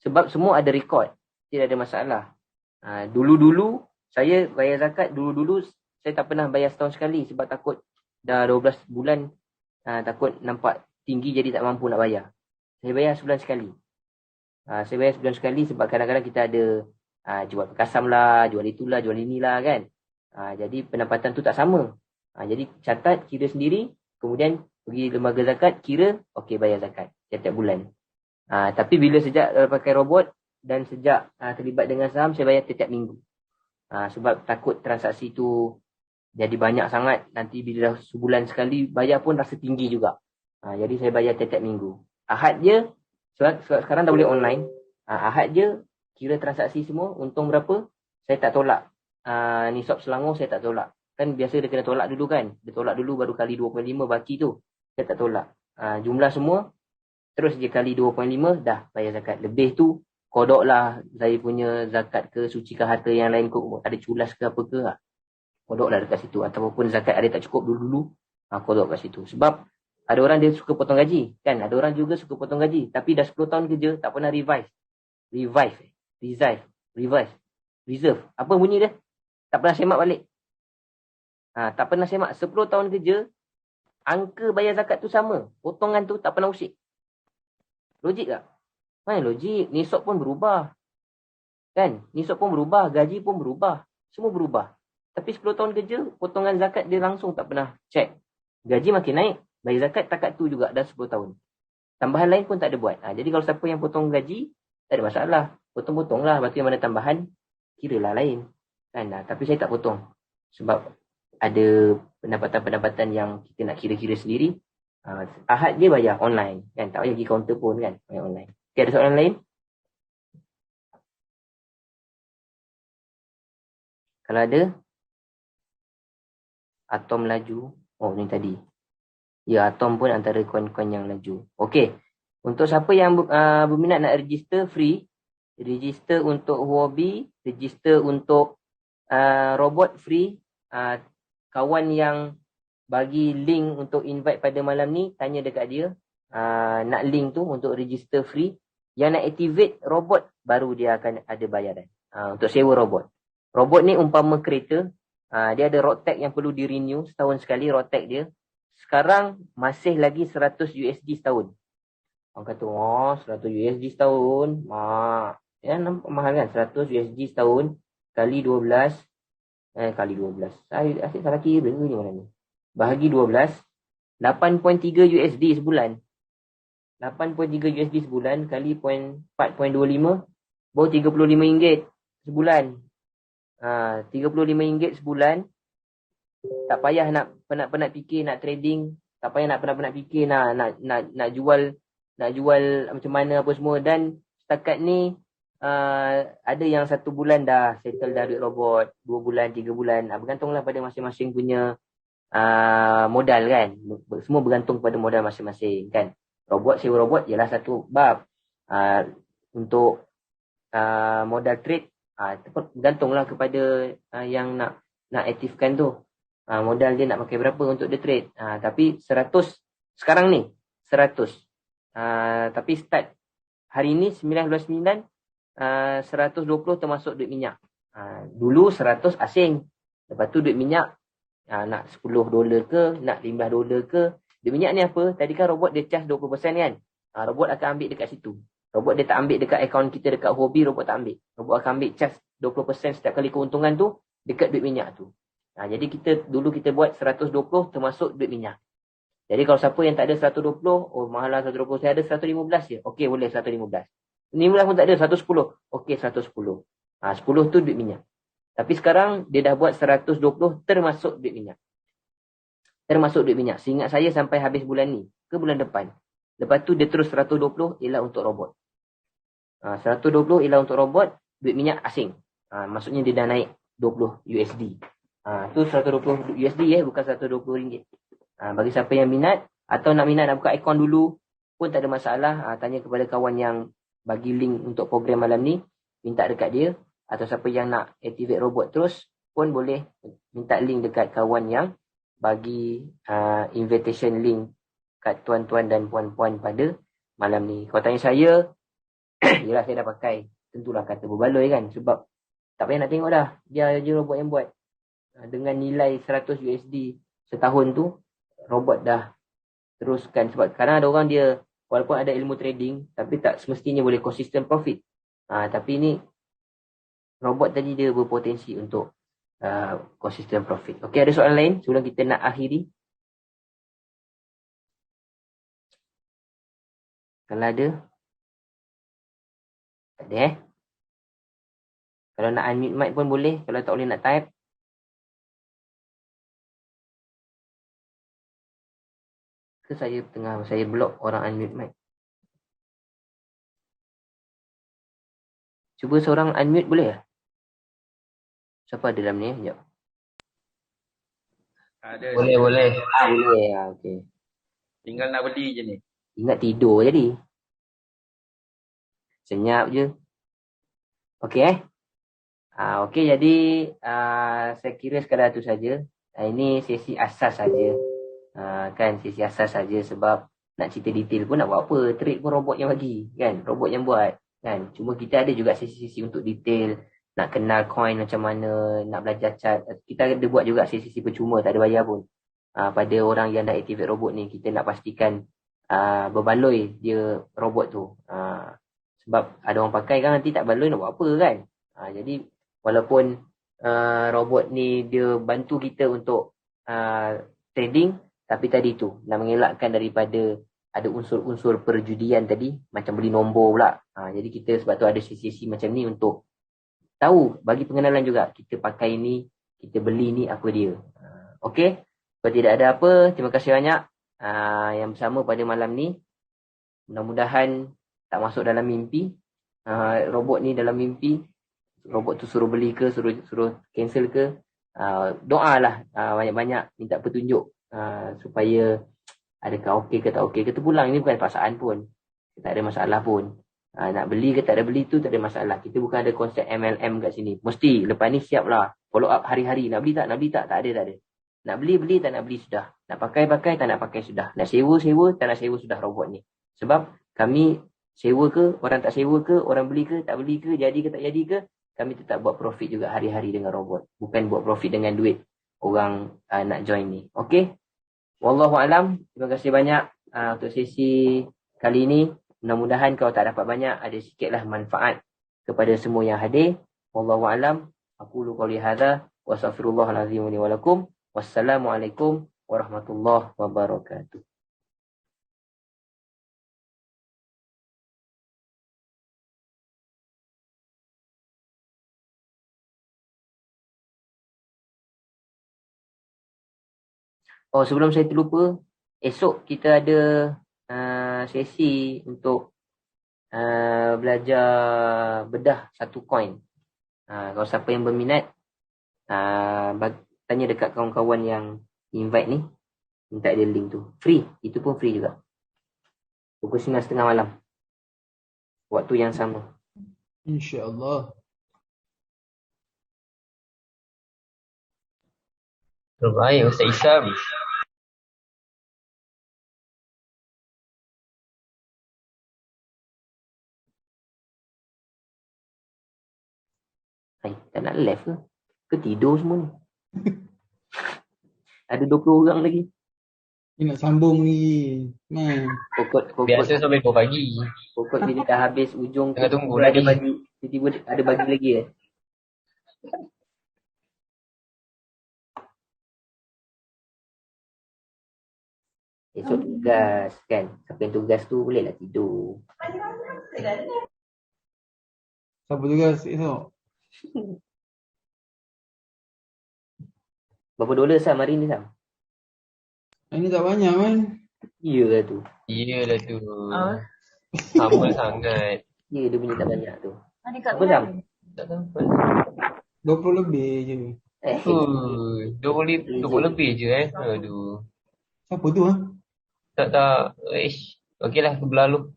Sebab semua ada rekod. Tidak ada masalah. Dulu-dulu saya bayar zakat. Dulu-dulu saya tak pernah bayar setahun sekali. Sebab takut dah 12 bulan. Takut nampak tinggi jadi tak mampu nak bayar. Saya bayar sebulan sekali. Saya bayar sebulan sekali sebab kadang-kadang kita ada jual perkasam lah, jual itulah, jual inilah kan. Jadi pendapatan tu tak sama. Jadi catat, kira sendiri. Kemudian pergi lembaga zakat, kira, okey bayar zakat setiap bulan. Tapi bila sejak pakai robot dan sejak terlibat dengan saham, saya bayar setiap minggu. Sebab takut transaksi tu jadi banyak sangat. Nanti bila dah sebulan sekali, bayar pun rasa tinggi juga. Jadi saya bayar setiap minggu. Ahad je, sekarang dah boleh online. Ahad je, kira transaksi semua, untung berapa, saya tak tolak. Nisab Selangor saya tak tolak. Kan biasa dia kena tolak dulu kan. Dia tolak dulu baru kali 2.5 baki tu. Saya tak tolak. Jumlah semua, terus je kali 2.5, dah bayar zakat. Lebih tu, kodok lah saya punya zakat ke, sucikan harta yang lain ke, ada culas ke apa ke. Kodok lah dekat situ. Ataupun zakat ada tak cukup dulu-dulu, kodok kat situ. Sebab ada orang dia suka potong gaji. Kan? Ada orang juga suka potong gaji. Tapi dah 10 tahun kerja, tak pernah revise. Reserve. Apa bunyi dia? Tak pernah semak balik. Tak pernah semak. 10 tahun kerja, angka bayar zakat tu sama. Potongan tu tak pernah usik. Logik tak? Mana logik? Nisab pun berubah. Kan? Nisab pun berubah. Gaji pun berubah. Semua berubah. Tapi 10 tahun kerja, potongan zakat dia langsung tak pernah check. Gaji makin naik. Bayar zakat takat tu juga dah 10 tahun. Tambahan lain pun tak ada buat. Jadi kalau siapa yang potong gaji, tak ada masalah. Potong-potong lah. Lepas tu yang mana tambahan, kiralah lain. Kan? Tapi saya tak potong. Sebab ada pendapatan-pendapatan yang kita nak kira-kira sendiri. Ahad je bayar online. Kan? Tak payah pergi kaunter pun kan. Bayar online. Okay, ada soalan lain? Kalau ada, Atom laju. Oh, ni tadi. Ya, Atom pun antara koin-koin yang laju. Okey. Untuk siapa yang berminat nak register free, register untuk Huobi, register untuk robot free. Kawan yang bagi link untuk invite pada malam ni, tanya dekat dia. Nak link tu untuk register free. Yang nak activate robot, baru dia akan ada bayaran. Untuk sewa robot. Robot ni umpama kereta. Dia ada road tag yang perlu di renew setahun sekali road tag dia. Sekarang masih lagi 100 USD setahun. Orang kata, 100 USD setahun. Ya, nampak mahal kan? 100 USD setahun kali 12. Kali 12. Asyik salah kira ke ni mana ni? Bahagi 12. 8.3 USD sebulan. 8.3 USD sebulan kali 4.25. Baru RM35 sebulan. RM35 sebulan. Tak payah nak penat-penat fikir nak trading. Tak payah nak penat-penat fikir nak jual macam mana apa semua. Dan setakat ni ada yang 1 bulan dah settle dah duit robot, 2 bulan, 3 bulan. Bergantunglah pada masing-masing punya modal kan. Semua bergantung pada modal masing-masing kan. Sewa robot ialah satu bab. Untuk modal trade, bergantunglah kepada yang nak aktifkan tu. Modal dia nak pakai berapa untuk dia trade. Tapi 100 sekarang ni 100. Tapi start hari ni 9.9 120 termasuk duit minyak. Dulu 100 asing. Lepas tu duit minyak nak $10 ke, nak $15 ke. Duit minyak ni apa? Tadi kan robot dia charge 20% kan. Robot akan ambil dekat situ. Robot dia tak ambil dekat akaun kita, dekat hobi robot tak ambil. Robot akan ambil charge 20% setiap kali keuntungan tu dekat duit minyak tu. Jadi dulu kita buat 120 termasuk duit minyak. Jadi kalau siapa yang tak ada 120, mahal lah 120, saya ada 115 je. Okey, boleh 115. 15 pun tak ada, 110. Okey, 110. 10 tu duit minyak. Tapi sekarang dia dah buat 120 termasuk duit minyak. Termasuk duit minyak. Seingat saya sampai habis bulan ni ke bulan depan. Lepas tu dia terus 120 ialah untuk robot. 120 ialah untuk robot, duit minyak asing. Maksudnya dia dah naik 20 USD. Tu 120 USD bukan 120 ringgit. Bagi siapa yang minat atau nak buka akaun dulu pun tak ada masalah. Tanya kepada kawan yang bagi link untuk program malam ni, minta dekat dia. Atau siapa yang nak activate robot terus pun boleh minta link dekat kawan yang bagi invitation link kat tuan-tuan dan puan-puan pada malam ni. Kalau tanya saya, yelah saya dah pakai, tentulah kata berbaloi kan. Sebab tak payah nak tengok dah, dia je robot yang buat. Dengan nilai 100 USD setahun tu, robot dah teruskan. Sebab kadang ada orang dia walaupun ada ilmu trading, tapi tak semestinya boleh consistent profit. Tapi ni robot tadi dia berpotensi untuk consistent profit. Okey, ada soalan lain sebelum kita nak akhiri? Kalau ada? Tak ada Kalau nak unmute mic pun boleh. Kalau tak boleh nak type. Ke saya block orang unmute mic. Cuba seorang unmute boleh tak? Siapa ada dalam ni? Sekejap. Ada. Boleh. Boleh. Okey. Tinggal nak beli je ni. Ingat tidur jadi. Senyap je. Okey Okey, jadi saya kira sekadar tu saja. Ini sesi asas saja. Kan sesi asas saja sebab nak cerita detail pun nak buat apa? Trade pun robot yang bagi, kan? Robot yang buat, kan? Cuma kita ada juga sesi-sesi untuk detail, nak kenal coin macam mana, nak belajar chart. Kita ada buat juga sesi-sesi percuma, tak ada bayar pun. Pada orang yang dah activate robot ni, kita nak pastikan berbaloi dia robot tu. Sebab ada orang pakai kan nanti tak baloi nak buat apa kan. Jadi walaupun robot ni dia bantu kita untuk trading, tapi tadi tu nak mengelakkan daripada ada unsur-unsur perjudian tadi, macam beli nombor pula. Jadi kita sebab tu ada sesi-sesi macam ni untuk tahu, bagi pengenalan juga. Kita pakai ni, kita beli ni apa dia. Okey, kalau tidak ada apa, terima kasih banyak yang bersama pada malam ni. Mudah-mudahan tak masuk dalam mimpi. Robot ni dalam mimpi, robot tu suruh beli ke, suruh cancel ke, doalah banyak-banyak, minta petunjuk supaya adakah okey ke tak okey ke. Terpulang, ini bukan paksaan pun, tak ada masalah pun. Nak beli ke tak ada beli tu tak ada masalah. Kita bukan ada konsep MLM kat sini, mesti lepas ni siap lah follow up hari-hari. Nak beli tak ada. Nak beli tak nak beli sudah. Nak pakai tak nak pakai sudah. Nak sewa tak nak sewa sudah robot ni. Sebab kami sewa ke, orang tak sewa ke, orang beli ke, tak beli ke, jadi ke tak jadi ke, kami tetap buat profit juga hari-hari dengan robot. Bukan buat profit dengan duit orang nak join ni. Okey? Wallahualam. Terima kasih banyak untuk sesi kali ini. Mudah-mudahan kalau tak dapat banyak, ada sikitlah manfaat kepada semua yang hadir. Wallahu a'lam. Aqulu qouli hadza wa astaghfirullahal azim li wa lakum. Wassalamualaikum warahmatullahi wabarakatuh. Oh, sebelum saya terlupa, esok kita ada sesi untuk belajar bedah satu koin. Kalau siapa yang berminat, tanya dekat kawan-kawan yang invite ni, minta dia link tu. Free, itu pun free juga. Pukul 9.30 malam. Waktu yang sama. InsyaAllah. Terbaik Ustaz Isam. Hai, tak nak live ke? Ke tidur semua ni? Ada 20 orang lagi. Dia nak sambung lagi. Kokot Biasa sampai 2 pagi. Kokot bila dah habis ujung Tengah tunggu ada lagi. bagi, tiba-tiba ada bagi lagi Esok tugas kan. Siapa yang tugas tu bolehlah tidur. Siapa tugas esok? Berapa dolar Sam hari ni Sam? Ini tak banyak kan? Ya tu. Iyalah tu. Sama sangat. Ya dia punya tak banyak tu. Dekat Apa Sam? Tak tahu. 20 lebih je. 20 lebih je Aduh. Siapa tu ha? Tak. Okeylah aku berlalu.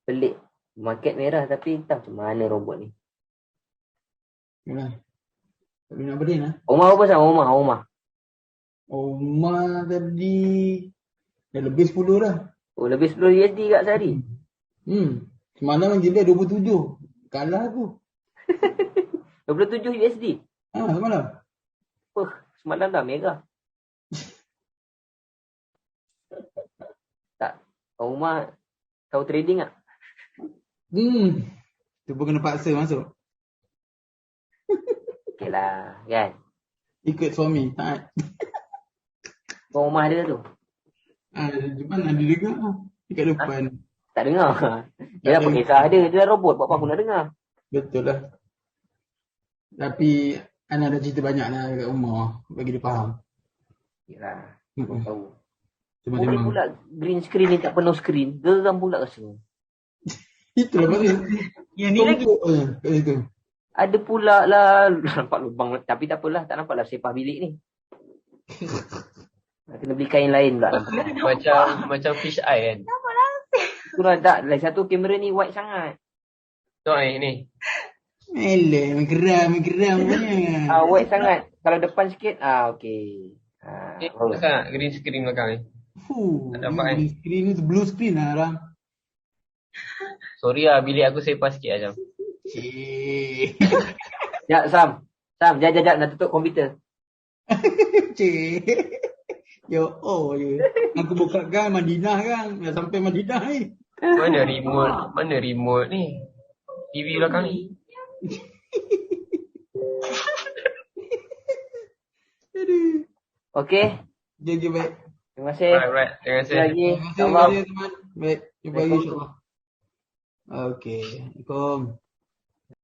Pelik. Market merah tapi entah macam mana robot ni. Yalah. Tak boleh nak berdin lah. Omar apa Sam? Omar. Omar tadi dah lebih 10 dah. Oh lebih 10 USD kat sehari. Semalam dia 27. Kalah aku. 27 USD. Semalam. Semalam dah merah. Tak. Omar tahu trading tak? Tu pun kena paksa masuk. Okey lah kan. Ikut suami. Taat. Kau rumah ada tu? Depan ada dengar. Dekat depan. Tak dengar. Dia apa kisah ada. Dia dah robot. Buat apa aku nak dengar? Betul lah. Tapi Ana ada cerita banyak lah dekat rumah. Bagi dia faham. Yalah. Mm-mm. Tahu. Cuma Boleh memang. pula green screen ni tak penuh screen. Geram pula rasa. Itulah pasal. Yang ni lagi. Kat situ. Ada pula lah. Nampak lubang. Tapi tak apalah. Tak nampak lah sepah bilik ni. Kena beli kain lain pula. Macam fish eye kan. Itulah tak. Lagi satu kamera ni white sangat. Tengok ni. Eleh, main geram punya. White sangat. Kalau depan sikit. Okey. Bagus sangat green screen belakang ni. Tak nampak Green screen ni blue screen lah Ram. Sorry lah bilik aku sepah sikit macam. Cik. Ya Sam. Jap. Nak tutup komputer. Cik. Yo, je. Aku buka kan Madinah kan. Dah sampai Madinah ni. Mana remote ni? TV belakang ni. Aduh. Okey. Jaga baik. Terima kasih. Right. Terima kasih. Lagi. Terima kasih teman. Baik. Jumpa lagi insyaAllah. Okey. Assalamualaikum.